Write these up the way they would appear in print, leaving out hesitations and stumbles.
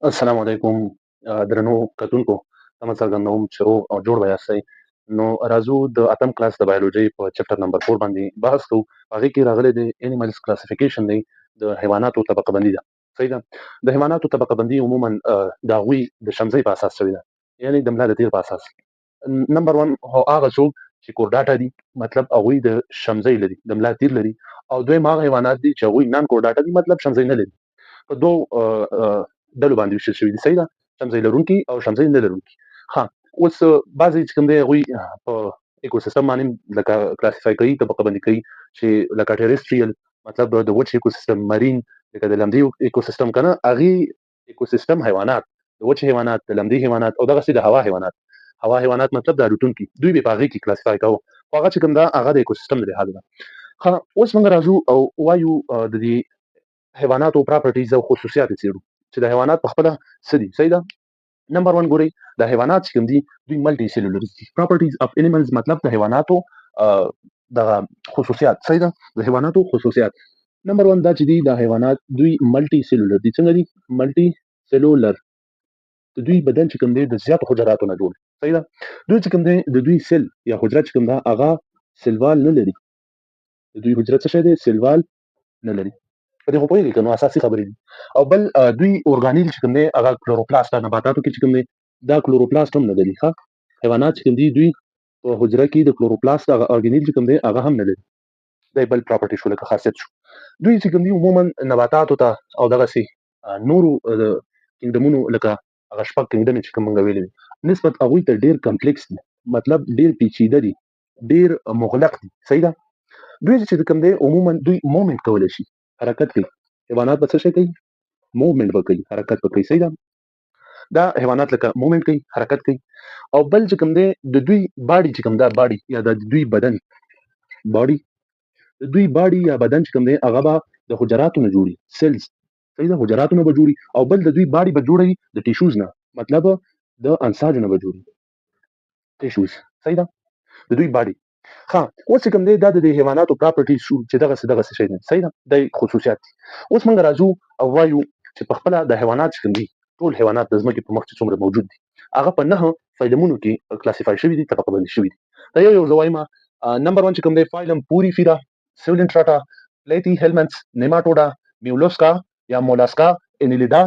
السلام علیکم. درنو کتونکو تمه څرګندوم چې روغ او جوړ به یاستئ. نو راځو د اتم کلاس د بایولوژي په چپټر نمبر 4 باندې بحث کوو. هغې کې راغلی دی انیملز کلاسیفیکیشن دی، د حیواناتو طبقه بندي ده. صحیح ده. د حیواناتو طبقه بندي عموما د هغوی د شمزۍ په اساس شوې ده، یعنی د ملا د تیر په اساس. نمبر 1 هغه څوک چې کورډاټا دي، مطلب هغوی د شمزۍ لري، د ملا تیر لري. او دویم هغه حیوانات دي چې هغوی نان کورډاټا دي، مطلب شمزۍ نه لري. په دوه ډلو باندې ویشل شوي دي. صحیح ده. شمزۍ لرونکي او شمزۍ نه لرونکي. ها، اوس بعضې چې کوم دی هغوی په ایکوسیستم باندې لکه کلاسیفای کوي، طبقه بندي کوي، چې لکه ټیریسټریل مطلب د وچ ایکوسیستم، مرین لکه د لمدې ایکوسیستم کنه، هغې ایکوسیستم حیوانات، د وچ حیوانات، د لمدې حیوانات او دغسې د هوا حیوانات. هوا حیوانات مطلب د الوتونکي، دوی به په هغې کې کلاسیفای کوو، خو هغه چې کوم ده هغه د ایکوسیستم د لحاظه ده. ښه، اوس موږ راځو او وایو د دې حیواناتو پراپرټیز او خصوصیات یې څېړو چې د حیوانات په خپله څه دي. صحیح ده. نمبر 1 ګورئ، د حیوانات چې کوم دي دوی ملټي سیلولرز دي. پراپرټیز اف انیملز مطلب د حیواناتو دغه خصوصیات. صحیح ده. د حیواناتو خصوصیات. نمبر 1 دا چې دي د حیوانات دوی ملټي سیلولر دي. څنګه دي ملټي سیلولر؟ د دوی بدن چې کوم دی د زیاتو حجراتو نه جوړ. صحیح ده. دوی چې کوم دی د دوی سیل یا حجره چې کوم ده هغه سیلوال نه لري. د دوی حجره څه شی دی؟ سیلوال نه لري. په دې خو پوهېږئ که نو اساسي خبرې دي. او بل دوی اورګانیل چې کوم دی هغه کلوروپلاست، نباتاتو کې چې کوم دی دا کلوروپلاست هم نه لري. ښه، حیوانات چې کوم دي دوی په حجره کې د کلوروپلاست هغه اورګانیل چې کوم دی هغه هم نه لري. دا بل پراپرټي شو، لکه خاصیت شو. دوی چې کوم دي عموما نباتاتو ته او دغسې نورو کینګډمونو لکه هغه شپږ کینګډم چې کوم موږ ویلي دي نسبت هغوی ته ډېر کمپلیکس دي، مطلب ډېر پیچیده دي، ډېر مغلق دي. صحیح ده. دوی چې کوم دی عموما دوی مومنټ کولی شي، حرکت کوي. حیوانات به څه شی کوي؟ موومنټ به کوي، حرکت به کوي. صحیح ده. دا حیوانات لکه موومنټ کوي، حرکت کوي. او بل چې کوم دی د دوی باډي چې کوم ده، باډي یا د دوی بدن، باډي، د دوی باډي یا بدن چې کوم دی هغه به د حجراتو نه جوړي، سیلز. صحیح ده. حجراتو نه به جوړي. او بل د دوی باډي به جوړوي د ټیشوز نه، مطلب د انساجو نه به جوړي ټیشوز. صحیح ده. د دوی باډي. ښه، اوس چې کوم دی دا د حیواناتو پراپرټي شو چې دغسې شی دی. صحیح ده. د خصوصیات دي. اوس موږ راځو او وایو چې په خپله د حیوانات چې کوم دي ټول حیوانات د ځمکې په مخ چې څومره موجود دي هغه په 9 فایلمونو کې کلاسیفای شوي دي، طبقه بندي شوي دي. دا یو زه وایم. نمبر 1 چې کوم دی فایلم پوریفیرا، سیولنټراټا، پلیتی هیلمنټس، نیماټوډا، میولوسکا یا مولاسکا، انیلیدا،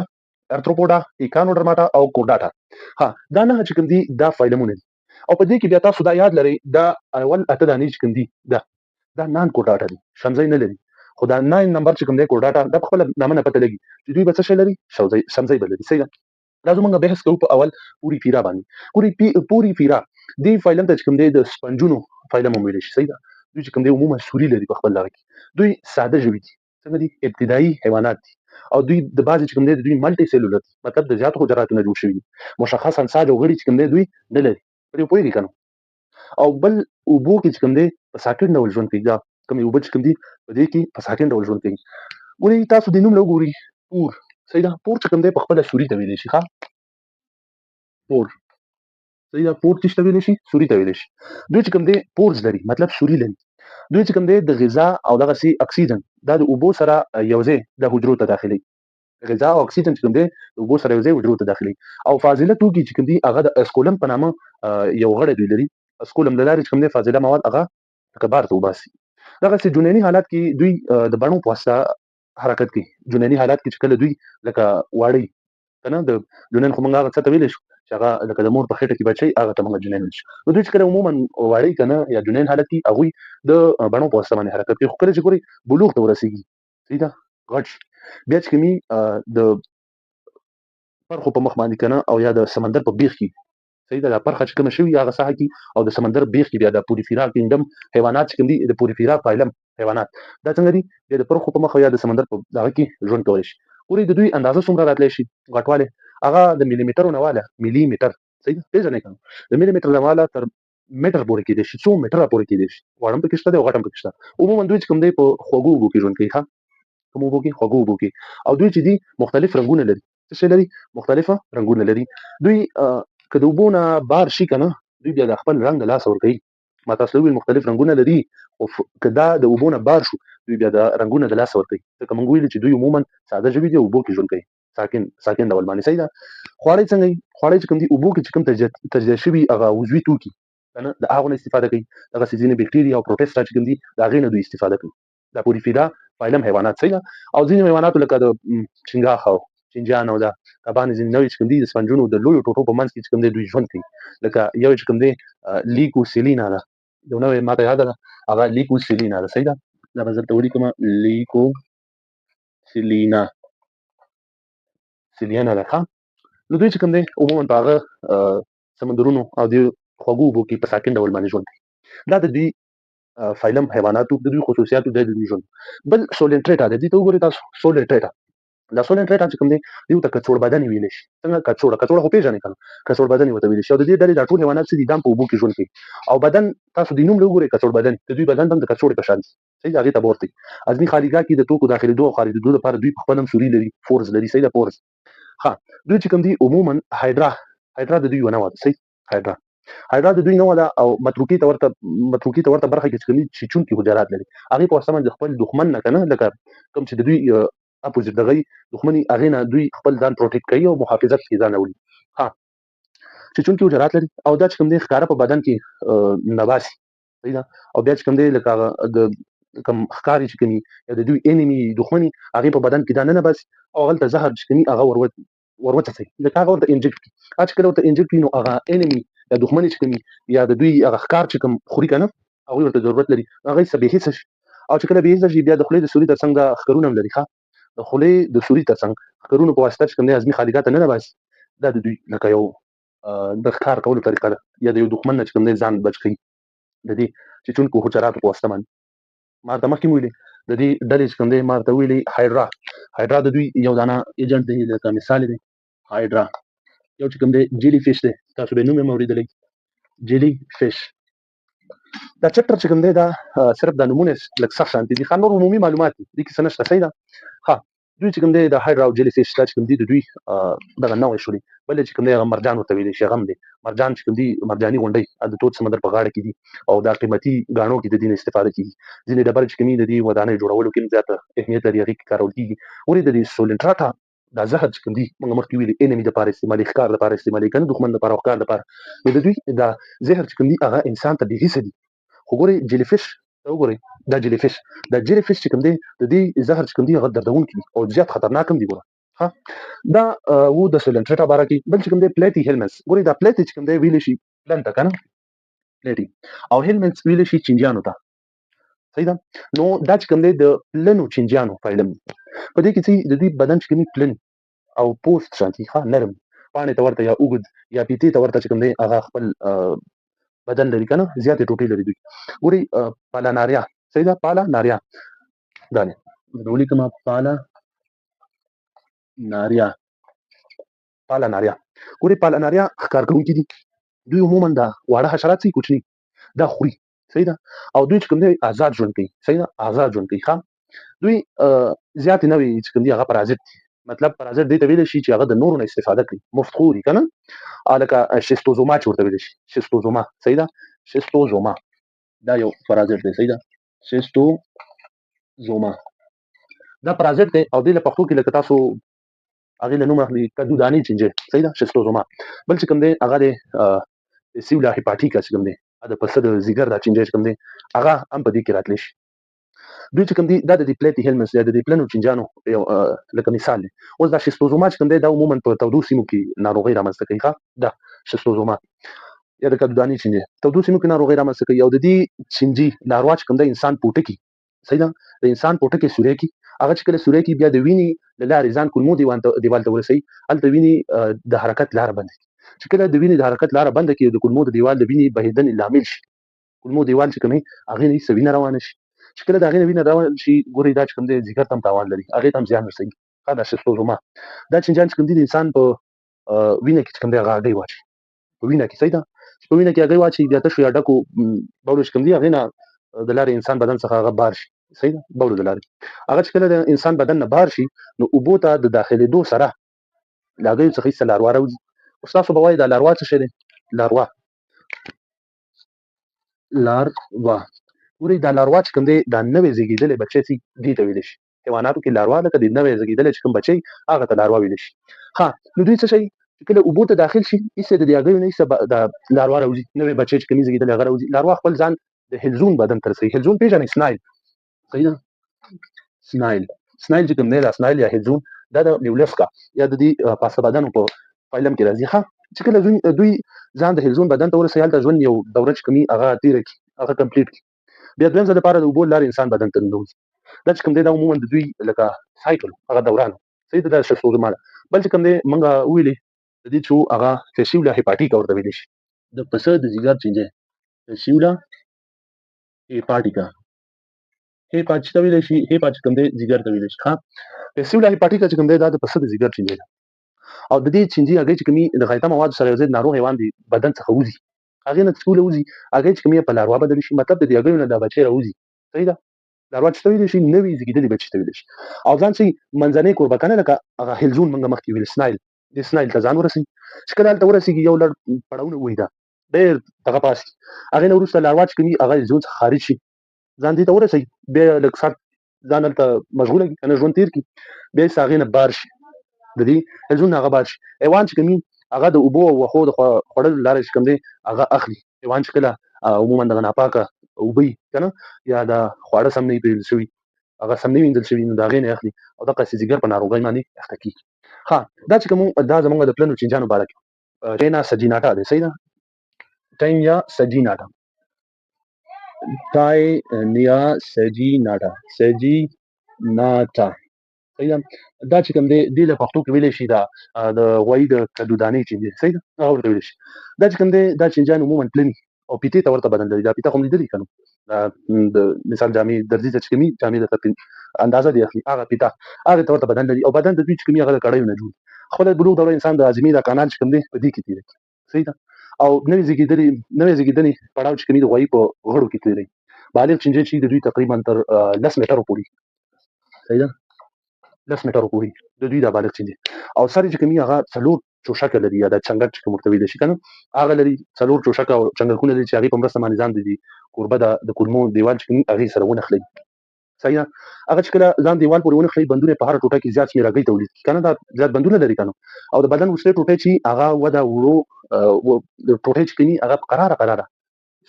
ارتروپوډا، ایکانوډرماټا او کورډاټا. ها، دا 9 چې کوم دي دا فایلمونه دي. او په دې کې بیا تاسو دا یاد لرئ دا اول اته دانې چې کوم دي دا نان کورډاټا دي، شمزۍ نه لري. خو دا 9 نمبر چې کوم دی کورډاټا دا په خپله نامه نه پته لګي چې دوی به څه شی لري؟ شمزۍ به لري. صحیح ده. دا زموږ بحث کوو په اول پوری فیرا باندې. پوری فیرا دې فایلم ته چې کوم دی د سپنجونو فایلم هم ویلی شي. صحیح ده. دوی چې کوم دی عموما سوري لري په خپل دغه کې. دوی ساده ژوي دي. څنګه دي؟ ابتدایي حیوانات دي. او دوی د بعضې چې کوم دی دوی ملټي سیلولر دي، مطلب د زیاتو حجراتو نه جوړ شوي دي. مشخص انساج او غړي چې کوم دی دوی نه لري. په دې پوهېږئ که نه؟ او بل اوبو کې چې کوم دی په ساکن ډول ژوند کوي. دا کومې اوبه چې کوم دي په دې کې په ساکن ډول ژوند کوي. ګورئ تاسو دې نوم له وګورئ، پور. صحیح ده. پور چې کوم دی په خپله سوري ته ویلی شي. ښه، پور. صحیح ده. پور څه ته ویلی شي؟ سوري ته ویلی شي. دوی چې کوم دی پورز لري، مطلب سوري لري. دوی چې کوم دی د غذا او دغسې اکسیجن دا د اوبو سره یو ځای د حجرو ته داخلي. غذا او اکسیجن چې کوم دی د اوبو سره یو ځای حجرو ته داخلي. او فاضله توکي چې کوم دي هغه د اسکولم په نامه یو غړی دوی لري. اسکولم له لارې چې کوم دی فاضله مواد هغه لکه بار ته وباسي. دغسې جنیني حالات کې دوی د بڼو په واسطه حرکت کوي. جنیني حالات کې چې کله دوی لکه واړی که نه، د جنین خو موږ هغه څه ته ویلی شو چې هغه لکه د مور په خېټه کې بچی، هغه ته موږ جنین ویلی شو. نو دوی چې کله عموما واړی که نه یا جنین حالت کې هغوی د بڼو په واسطه باندې حرکت کوي. خو کله چې ګورئ بلوغ ته ورسېږي، صحیح ده، غټ شي، بیا چې کومي د پرخو په مخ باندې که نه او یا د سمندر په بیخ کې، صحیح ده، دا پرخه چې کومه شوي هغه ساحه کې او د سمندر بیخ کې بیا د پوریفیرا کینګډم حیوانات چې کوم دي د پوریفیرا فایلم حیوانات دا څنګه دي؟ بیا د پرخو په مخ او یا د سمندر په دغه کې ژوند کولی شي. ګورئ د دوی اندازه څومره راتلی شي، غټوالی هغه د ملي میټرو نه واله، ملي میټر. صحیح ده. پېژنئ که نه؟ د ملي میټر نه واله تر میټر پورې کېدی شي، څو میټره پورې کېدی شي. غوړ هم پکې شته دی او غټ هم پکې شته. عموما دوی چې کوم دی په خوږو اوبو کې ژوند کوي. ښه، کوم اوبو کې؟ خوږو اوبو کې. او دوی چې دي مختلف رنګونه لري. څه شی لري؟ مختلفه رنګونه لري. دوی که د اوبو نه بار شي که نه، دوی بیا د خپل رنګ د لاسه ورکوي. ما تاسو وویل مختلف رنګونه لري، خو که دا د اوبو نه بار شو دوی بیا د رنګونه د لاسه ورکوي. ځکه موږ ویلي چې دوی عموما ساده ژوي دي او اوبو کې ژوند کوي. ساکن ډول باندې صحیح ده. خواړه څنګه خواړه چې کوم دي اوبو کې چې کوم تجزیه شوي هغه عضوي توکي کنه د هغه نه استفاده کوي. دغه ځینې بکټریا او پروټیسټا چې کوم دي د هغې نه دوی استفاده کوي. دا پوریفیرا فایلم حیوانات صحیح ده. او ځینې حیوانات لکه د چنګاښ او چنجیان او دا کبان ځینې نوې چې کوم دي د سپنجونو د لویو ټوټو په منځ کې چې کوم دي دوی ژوند کوي. لکه یو چې کوم دی لیکوسیلینا ده، یو نوې ماته یاده ده هغه لیکوسیلینا ده صحیح ده. دا به درته ولیکم لیکوسیلینا سیلینا ده ښه. نو دوی چې کوم دی عموما په هغه سمندرونو او د خوږو اوبو کې په ساکن ډول باندې ژوند کوي. دا د دوی فایلم حیواناتو د دوی خصوصیاتو د دوی ژوند. بل سولنټریټا د دې ته وګورئ تاسو. سولنټریټا دا سولنټریټا چې کوم دی یو ته کڅوړ بدن ویل شي. څنګه کڅوړه خو پیژنې کنه، کڅوړ بدن وته ویل شي. او د دې ډلې د ټول حیوانات چې دام په اوبو کې ژوند کوي. او بدن تاسو د نوم له وګورئ کڅوړ بدن د دوی بدن هم د کڅوړې په شان صحیح ده. هغه ته ورته ازمي خارجه کې د توکو داخلي دوه او خارجي دوه لپاره دوی په خپل هم سوري لري، فورس لري صحیح ده. فورس ها دوی چې کوم دي عموما هایدرا د دوی ونه وده صحیح. هایدرا د دوی نه وده او متروکي ته ورته برخه کې چې کوم چې چون کې حجرات لري. هغه په واسطه د خپل دښمن نه کنه لکه کوم چې د دوی اپوزیټ دغه دښمني هغه نه دوی خپل ځان پروټیکټ کوي او محافظت کوي ځان اولي. ها چې چون کې حجرات لري او دا چې کوم دي ښکارا په بدن کې نباسي صحیح ده. او بیا چې کوم دي لکه د کوم ښکاری چې کوي یا د دوی انمي دښمني هغه په بدن کې دا نه بس او غلطه زهر چې کوي هغه ورته صحیح لکه هغه ورته انجکټ اچ کله ورته انجکټ نو هغه انمي یا دښمني چې کوي یا د دوی هغه ښکار چې کوم خوري کنه هغه ورته ضرورت لري هغه سبې هیڅ او چې کله به هیڅ بیا د خولې د سوري ترڅنګ د خکرونه لري ښه د خولې د سوري ترڅنګ خکرونه په واسطه چې کوم نه ازمي خالقات نه بس دا د دوی لکه یو د ښکار کولو طریقه ده یا د یو دښمن چې کوم نه ځان بچ کړي د دې چې چون کو حجرات په واسطه باندې ما ته مخکې ویلي د دې ډلې چې کوم دی ما ته ویلي هایدرا د دوی یو دانه ایجنټ دی لکه مثال دی هایدرا یو چې کوم دی جیلی فیش دی تاسو به نوم یې اوریدلی جیلی فیش. دا چپټر چې کوم دی دا صرف د نمونه لکه سخت شانتي دي خان نور عمومي معلومات دي دي کې څه نشته صحیح ده. ها دوی چې کوم دی د هایدرا او جیلی فیش چې کوم دی د دوی دغه نوې شولي بل چې کوم دی هغه مرجان ورته ویل شي غم دی مرجان چې کوم دی مرجاني غونډۍ د توت سمندر په غاړه کې دي او دا قیمتي غاڼو کې د دې استفاده کیږي. ځینې ډبرې چې کوم دي د دې ودانۍ جوړولو کې زیاته اهمیت لري هغه کې کارول کیږي. ورې د دې سولنټراټا دا زهر چې کوم دي موږ مخکې ویلي انمي د لپاره استعمالي ښکار لپاره استعمالي کنه دښمن لپاره ښکار لپاره نو د دوی دا زهر چې کوم دي هغه انسان ته به هیڅ دي. خو ګوري جیلی فیش ته وګورئ دا جیلی فیش چې کوم دی د دې زهر چې کوم دی هغه دردونکي او زیات خطرناک هم دي. ګوره ها دا و د سولنټریټا باره کې بل چې کوم دی پلیټي هیلمنس ګوري دا پلیټي چې کوم دی ویل شي پلنټا کنه پلیټي او هیلمنس ویل شي چنجیانو ته صحیح ده. نو دا چې کوم دی د پلنو چنجیانو فایلم په دې کې چې د دې بدن چې کوم پلن او پوسټ شانتي ښه نرم پاڼې ته ورته یا اوږد یا پیتي ته ورته چې کوم دی هغه خپل بدن لري کنه زیاتې ټوټې لري دوی. ګوري پالاناریا صحیح ده پالاناریا دا نه د ولیکم پالاناریا ګوري پالاناریا ښکار کوونکي دي دوی عموما دا واړه حشرات سي کوچني دا خوري صحیح ده او دوی چې کوم دی آزاد ژوند کوي صحیح ده آزاد ژوند کوي ښه دوی زیات نه وي چې کوم دی هغه پرازیت مطلب پرازیت دې ته ویل شي چې هغه د نورو نه استفاده کوي مفت خوري کنه الکه شیستوزوما چې ورته ویل شي شیستوزوما صحیح ده شیستوزوما دا یو پرازیت دی صحیح ده شیستوزوما دا پرازیت دی او دې له پښتو کې لکه تاسو هغه له نوم اخلي کدو دانی چنجه صحیح ده شیستوزوما. بل چې کوم دی هغه د سیولا هیپاټیکا چې کوم دی د پسه د زیګر دا چنجه چې کوم دی هغه هم په دې کې راتلی شي. دوی چې کوم دی دا د پلیټي هیلمنس یا د پلنو چنجانو یو لکه مثال دی. اوس دا شیستوزوما چې کوم دی دا عموما په تودو سیمو کې ناروغي رامنځته کوي ښه دا شیستوزوما یا د کدو دانی چنجه تودو سیمو کې ناروغي رامنځته کوي او د دې چنجي لاروا چې کوم دی انسان پوټه کی صحیح ده د انسان پوټه کې سوري کی هغه چې کله سوري کی بیا د ویني له لارې ځان کولمو دیوال ته ورسي هلته ویني د حرکت لار بند چې کله د ویني د حرکت لار بند کی د کولمو د دیوال د ویني بهیدنې لامل شي کولمو دیوال چې کومي هغه نه سوینه روانه شي چې کله دا غینه وینه روان شي ګوري دا چې کوم دی ذکر تم تاوان لري هغه تم زیان رسي دا شیستوزوما دا چنجان چې کوم دی انسان په وینه کې کوم دی هغه دی واچي په وینه کې صحیح ده په وینه کې هغه واچي بیا تاسو یا ډکو بولش کوم دی هغه نه د لارې انسان بدن څخه هغه بار شي صحیح ده بولو د لارې هغه چې کله د انسان بدن نه بار شي نو اوبو ته د داخلي دو سره لاګي څخه هیڅ لاروا راوځي او تاسو به وایي دا لاروا څه شي دی لاروا ګوري دا لاروا چې کوم دی دا نوې زیږیدلې بچی سي دي ته ویل شي حیواناتو کې لاروا لکه د نوې زیږیدل چې کوم بچي هغه ته لاروا ویل شي. ها نو دوی څه شي چې کله اوبو ته داخل شي ایسه د هغوی نه ایسه د لاروا راوځي نوې بچي چې کوم زیږیدل هغه راوځي لاروا خپل ځان د هلزون بدن تر رسوي. هلزون پیژنې سنایل صحیح ده سنایل چې کوم دی دا سنایل یا هلزون دا د نیولسکا یا د دې پاسه بدن په فایلم کې راځي. ها چې کله دوی ځان د هلزون بدن ته ورسوي هلته ژوند یو دوره چې کومي هغه تیره کړي هغه کمپلیټ کړي بیا دویم ځل لپاره د اوبو لارې انسان بدن ته ننوځي. دا چې کوم دی دا عموما د دوی لکه سایکل هغه دوران صحیح ده دا څه ماله بل چې کوم دی موږ ویلي د دې چې هغه فیسیولا هیپاټیکا ورته ویل شي د پسه د ځیګر چینجه فیسیولا هیپاټیکا هیپا چې ته ویلی شي هیپا چې کوم دی ځیګر ته ویلی شي. ښه فیسیولا هیپاټیکا چې کوم دی دا د پسه د ځیګر چینجه ده او د دې چینجې هغې چې کومي د غایطه موادو سره یو ځای ناروغ حیوان دی بدن څخه وځي هغې نه چې وځي هغې چې کومې په لاروا بدل شي مطلب د دې هګیو نه دا بچی راوځي صحیح ده لاروا چې ته ویلی شي نوي زیږېدلي بچي ته ویلی شي او ځان چې منځنۍ کوربه کنه لکه هغه هلزون موږ مخکې ویل سنایل د سنایل ته ځان ورسوي چې کله هلته ورسېږي یو لړ پړاوونه ووهي ډېر دغه پاسي هغې نه وروسته لاروا چې کومي هغه ژوند څخه خارج شي ځان دې ته ورسوي بیا لږ ساعت ځان هلته مشغوله کړي که نه ژوند تېر کړي بیا یې هغې نه بار شي د دې هلزون نه هغه بار شي. حیوان چې کومي هغه د اوبو او وښو د خوړلو لاره چې کوم دی هغه اخلي حیوان چې کله عموما دغه ناپاکه اوبه وي که نه یا د خواړه سم نه وي پرېښودل شوي هغه سم نه وي وینځل شوي نو د هغې نه اخلي او دغسې ځیګر په ناروغۍ باندې اخته کېږي. ښه دا چې کوم دا زموږ د پلنو چینجیانو باره کې ټینا سجیناټا دی صحیح ده ټاینیا سجیناټا ټاینیا سجیناټا صحیح ده دا چې کوم دی دې له پښتو کې ویلی شي دا د غوایي د کدودانې چینجې صحیح ده هغه ورته ویلی شي. دا چې کوم دی دا چینجیان عموما پلني او پیتې ته ورته بدن لري دا پیته خو مو لیدلي که نو د مثال جامې درځي ته چې کومي جامې درته اندازه دې اخلي هغه پیته هغې ته ورته بدن لري او بدن د دوی چې کومي هغه د کړیو نه جوړ خپله بلوغ دوره انسان د اعظمي دا کانال چې کوم دی په دې کې تېره کړي صحیح ده او نوې زیږېدنې پړاو چې کومي د غوایي په غړو کې تېروي بالغ چینجې چې د دوی تقریبا تر 10 میټرو پورې صحیح ده 10 میټرو پورې د دوی د بالغ چینجې او سر چې کومي هغه څلور چوشکه لري یا د چنګټ چې کوم ورته ویلی شي که نه هغه لري څلور چوشکه او چنګښونه لري چې هغې په مرسته باندې ځان د دې کوربه د کولمو دیوال چې کومي هغې سره ونښلوي صحیح ده هغه چې کله ځان دیوال پورې ونښلوي بندونه یې په هره ټوټه کې زیات شمېر هګۍ تولید کړي که نه دا زیات بندونه لري که نه او د بدن وروستۍ ټوټې چې هغه وده ورو د ټوټې چې کومي هغه قراره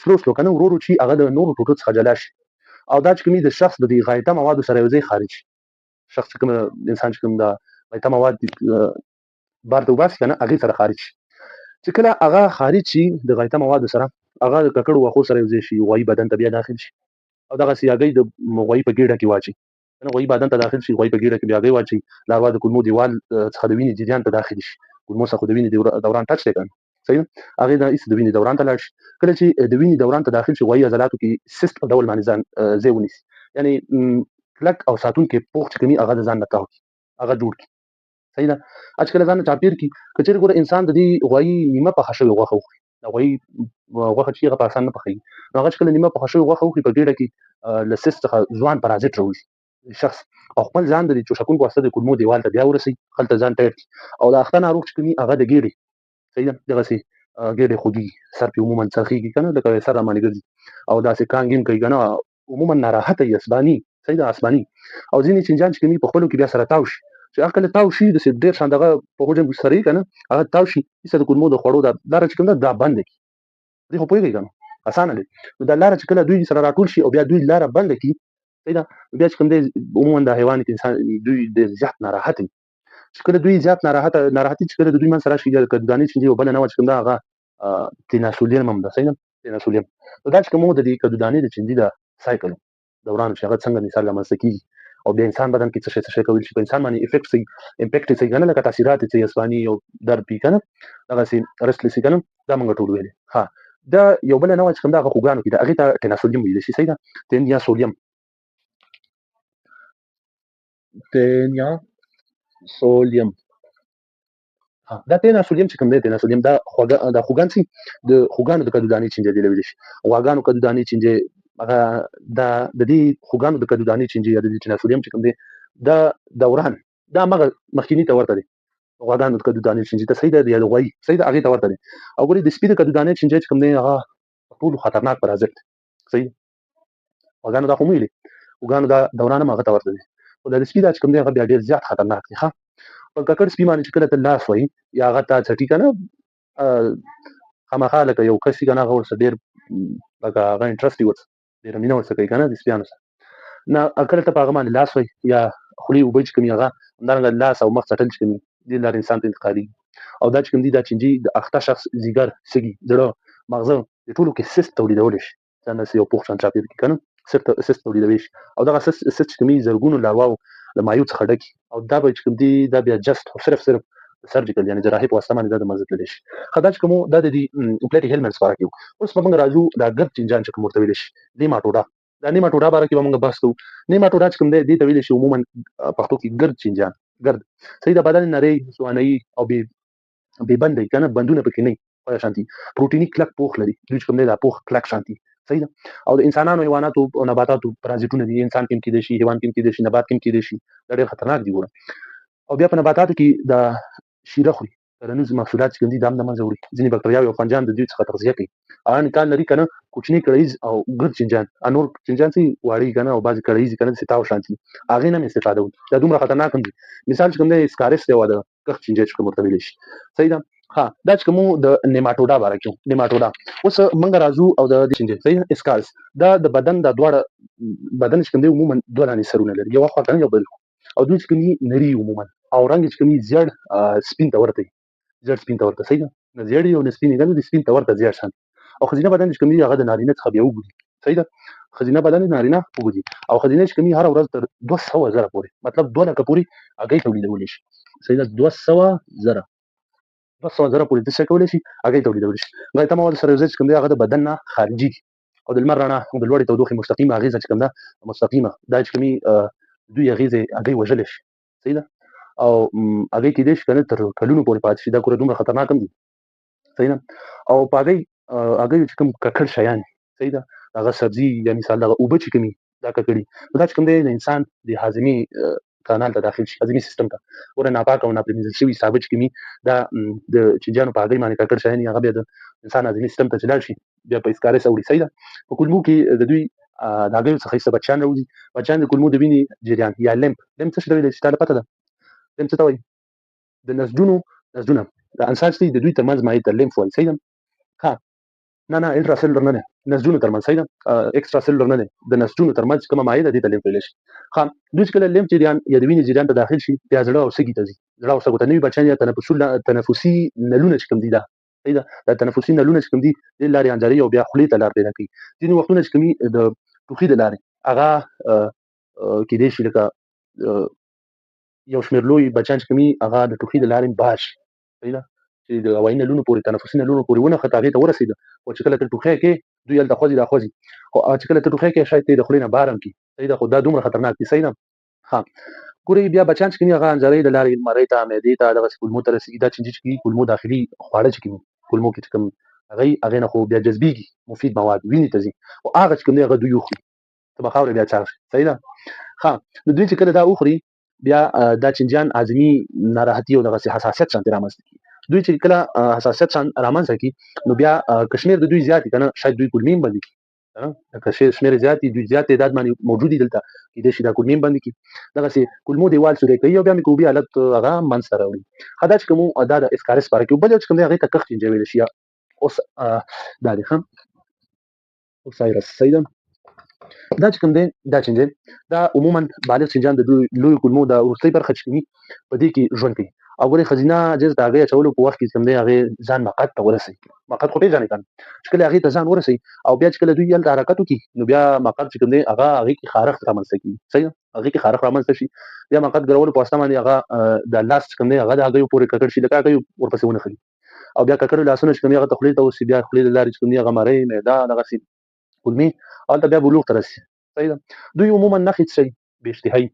سلو که نه ورو ورو چې هغه د نورو ټوټو څخه جلا شي او دا چې کومي د شخص د دې غایطه موادو سره یو ځای خارج شي شخص چې کوم انسان چې کوم د غایطه مواد بار ته وباسي که نه هغې سره خارج شي چې کله هغه خارج شي د غایطه موادو سره هغه د ککړو وښو سره یو ځای شي غوایي بدن ته بیا داخل شي او دغسې هګۍ د غوایي په ګېډه کې واچوي غوایي بدن ته داخل شي غوایي په ګېډه کې بیا هګۍ واچوي لاروا د کولمو دیوال څخه د وینې جریان ته داخل شي کولمو څخه د وینې دوران ټچ دی که نه صحیح هغې نه ایسته د وینې دوران ته لاړ شي کله چې د وینې دوران ته داخل شي غوایي عضلاتو کې سیسټ په ډول باندې ځان ځای ونیسي یعنې کلک او ساتونکی پوښ چې کومي هغه د ځان نه تاو کړي هغه جوړ کړي صحیح ده چې کله ځان نه چاپېر کړي که چېرې ګوره انسان د دې غوایي نیمه پخه شوې غوښه وخوري د غوایي غوښه چې هغه په اسان نه پخوي نو هغه چې کله نیمه پخه شوې غوښه وخوري په ګېډه کې له سیسټ څخه ځوان پرازیت راوځي شخص او خپل ځان د دې چوشکونو په واسطه د کولمو دیوال ته بیا ورسوي هلته ځان ټیټ کړي او د اخته ناروغ چې کومي هغه د ګېډې صحیح ده دغسې ګېډې خوږېږي سر پرې عموما څرخېږي که نه لکه سر راباندې ګرځي او داسې کانګ هم کوي که نه عموما ناراحته وي اسباني صحیح ده اسباني او ځینې چینجیان چې کومي په خپلو کې بیا سره تاو شي چې هغه کله تاو شي داسې ډېر شان دغه په حجم سره وي که نه هغه تاو شي هېڅ د کولمو د خوړو دا لاره چې کوم ده دا بنده کړي دې خو پوهېږئ که نه اسانه دی نو دا لاره چې کله دوی سره راټول شي او بیا دوی لاره بنده کړي صحیح ده بیا چې کوم دی عموما د حیوان انسان دوی ډېر زیات ناراحت وي چې کله دوی زیات ناراحتي چې کله د دوی منځ ته راشي د کدودانې چینجې یو بله نوعه چې کوم ده هغه تیناسولیم هم ده صحیح ده تیناسولیم نو دا چې کوم د دې کدودانې د چینجې د سایکل دوران چې هغه څنګه مثال رامنځته کېږي او بیا انسان بدن کې څه شی کولی شي په انسان باندې افیکټ کوي امپیکټ یې کوي که نه لکه تاثیرات یې کوي اسباني او درد وي که نه دغسې رسټلس که نه دا موږ ټول ویلې ښه دا یو بله نوعه چې کوم ده هغه خوږانو کې ده هغې ته ټیناسولیم ویلی شي صحیح ده تینیاسولیم دا تیناسولیم چې کوم دی تیناسولیم دا خوږان چې د خوږانو د کدودانې چینجې دی ویلی شي غواګانو کدودانې چینجې هغه د دې خوږانو د کدودانې چینجې یا د دې تیناسولیم چې کوم دی دا دوران دا همغه مخکیني ته ورته دی غواګانو د کدودانې چینجې ته صحیح ده یا د غوایي صحیح ده هغې ته ورته دی او ګورې د سپي د کدودانې چینجې چې کوم دی هغه ټولو خطرناک پرازیت دی صحیح غواګانو دا خو مو ویلې غواګانو دا دوران هم هغه ته ورته دی خو د سپي دا چې کوم دی هغه بیا ډېر زیات خطرناک دی ښه په ککړ سپي باندې چې کله ته لاس وهي یا هغه تا څټي که نه خامخا لکه یو کس وي که نه هغه ورسره ډېر لکه هغه انټرسټ وي ورسره ډېره مینه ورسره کوي که نه د سپیانو سره نه کله ته په هغه باندې لاس وهي یا خولې اوبه چې کوم هغه همدارنګه لاس او مخ څټل چې کوم دې لارې انسان ته انتقالېږي او دا چې کوم دي دا چینجي د اخته شخص ځیګر سږي زړه مغزه د ټولو کې سیست تولیدولی شي دا داسې یو پوخ شان چاپېر کې که نه سیست تولیدوي شي او دغه سیست چې کوم دي زرګونو لارواو له مایع څخه ډکي او دا به چې کوم دي دا بیا جست صرف سرجیکل یعنې جراحي په واسطه باندې دا د منځه تللی شي ښه دا چې کوم دا د دې پلیټي هیلمټس باره کې وو اوس به موږ راځو دا ګرد چینجیان چې کوم ورته ویلی شي نیماټوډا دا نیماټوډا باره کې به موږ بحث کوو نیماټوډا چې کوم دی دې ته ویلی شي عموما پښتو کې ګرد چینجیان ګرد صحیح د بدن نری سوانهیي او بې بنده که نه بندونه پکې نه وي خدای شانتي پروټیني کلک پوښ لري دوی چې کوم دی دا پوښ کلک شانتي صحیح ده او د انسانانو حیواناتو او نباتاتو پرازیټونه دي انسان کې هم کېدای شي حیوان کې هم کېدای شي نبات کې هم کېدای شي دا ډېر خطرناک دي ګوره او بیا په نباتاتو کې د شیره خوري کرنیز محصولات چې کوم دي دا هم د منځه وړي ځینې بکتریاوې او فنجان د دوی څخه تغذیه کوي هغه نکان لري که نه کوچني کړیز او ګرد چینجیان نور چینجیان چې واړه که نه او بعضې کړیز که نه داسې تاو شانتي هغې نه هم استفاده وکړي دا دومره خطرناک هم دي مثال چې کوم دی اسکارس دی او د کښت چینجی چې کوم ورته ویلی شي صحیح ده ها دا چې کوم د نیماټوډا باره کې نیماټوډا اوس موږ راځو او د چینجی صحیح اسکارس دا د بدن د دواړه بدن چې کوم دی عموما دوه دانې سرونه لري یو خوا که نه یو بل او دوی چې کوم نري عموما او رنګ چې کوم زیړ سپین ته ورته زیړ سپین ته ورته صحیح ده نه زیړ او نه سپین نه د سپین ته ورته زیړ شان او ښځینه بدن چې کوم دی هغه د نارینه څخه بیا اوږد صحیح ده ښځینه بدن د نارینه اوږد او ښځینه چې کوم هر ورځ تر 200,000 پورې مطلب 2 لکه پورې هګۍ تولیدولی شي صحیح ده 200,000 پورې د څه کولی شي هګۍ تولیدولی شي غایطه مواد سره یو ځای چې کوم دی هغه د بدن نه خارجي دي او د لمر رڼا او د لوړې تودوخې مستقیمه اغېزه چې کوم ده مستقیمه دا چې کوم دوی اغېزې هګۍ وژلی شي صحیح ده او هغې کېدای شي که نه تر کلونو پورې پاتې شي دا ګوره دومره خطرناک هم دي صحیح ده او په هګیو چې کوم ککړ شیان صحیح ده هغه سبزي یا مثال دغه اوبه چې کومي دا ککړي دا چې کوم دی د انسان د هاضمې کانال ته داخل شي هاضمي سیستم ته ګوره ناپاکه او ناپرېمنځل شوي سابه چې کومي دا د چینجیانو په هګۍ باندې ککړ شیان هغه بیا د انسان هاضمي سیستم ته چې لاړ شي بیا په اسکارس اوړي صحیح ده په کولمو کې د دوی د هګیو څخه ایسته بچیان راوځي بچیان د کولمو د وینې جریان یا لیمپ څه شي ته ویلی شي تا ته پته ده لیمپ څه ته وایي د نسجونه د انسان چې د دوی ترمنځ مایع ته لیمف وایي صحیح ده ها نه انټرا سیلولر نه دی نسجونه ترمنځ صحیح ده ایکسترا سیلولر نه دی د نسجونو ترمنځ کومه مایع ده دې ته لیمف ویلی شي ها دوی چې کله لیمف جریان یا د وینې جریان ته داخل شي بیا زړه او سږي ته ځي زړه او سږو ته نوي بچیان یا تنفسي نلونه چې کوم دي دا صحیح ده دا تنفسي نلونه چې کوم دي دې لارې انځاري او بیا خولې ته لار پیدا کوي ځینې وختونه چې کوم د ټوخي د لارې هغه کېدای شي لکه یو شمېر لوی بچیان چې کوم هغه د ټوخي د لارې باش صحیح ده چې د هوایي نلونو پورې تنفسي نلونو پورې ونښته هغې ته ورسېده او چې کله ته ټوخی کوې دوی هلته خوځي راخوځي خو چې کله ته ټوخی کوې شاید ته یې د خولې نه بار هم کړي صحیح ده خو دا دومره خطرناک دي صحیح ده ها ګورې بیا بچیان چې کوم هغه انځرۍ د لارې مرۍ ته معدې ته دغسې کولمو ته رسېږي دا چینجي چې کوي کولمو داخلي خواړه چې کوي کولمو کې چې کوم هغې نه خو بیا جذبېږي مفید مواد وینې ته ځي خو هغه چې کوم دی هغه دوی وخوري ته به خاوره بیا چاغ شي صحیح ده ها نو دوی چې کله دا وخوري بیا دا چینجیان هاضمي ناراحتي او دغسې حساسیت شانتې رامنځته کړي دوی چې کله حساسیت رامنځته کړي نو بیا کشمیر د دوی زیات که نه شاید دوی کولمې هم بندې کړي که شمېر زیات دوی زیات تعداد باندې موجود دي دلته کېدای شي دا کولمې هم بندې کړي دغسې کولمو دیوال سوری کوي او بیا میکروبي حالت هغه منځته راوړي دا چې کوم دا د اسکارس باره کې بل یو چې کوم دی هغې ته کښت چینجی ویلی شي اوس دا دی ښه اوسایرس صحیح ده دا چې کوم دی دا چینجی دا عموما بالغ چینجیان د لویو کولمو د وروستۍ برخه چې کوي په دې کې ژوند کوي او ګورې ښځینه جنس د هغې اچولو په وخت کې چې کوم دی هغې ځان مقعد ته ورسوي مقعد خو پېژنې که نه چې کله هغې ته ځان ورسوي او بیا چې کله دوی هلته حرکت وکړي نو بیا مقعد چې کوم دی هغه هغې کې خارښت رامنځته کېږي صحیح ده هغې کې خارښت رامنځته شي بیا مقعد ګرولو په واسطه باندې هغه د لاس چې کوم دی هغه د هګیو پورې ککړ شي لکه هګیو ورپسې ونښلي او بیا ککړ لاسونه چې کوم دی هغه ته خولې ته ورسي بیا خولې له لارې چې کوم دی هغه مرۍ معده دغسې کولمې هلته بیا بلوغ ته رسي صحیح ده دوی عموما نښې څه شي بې اشتهایي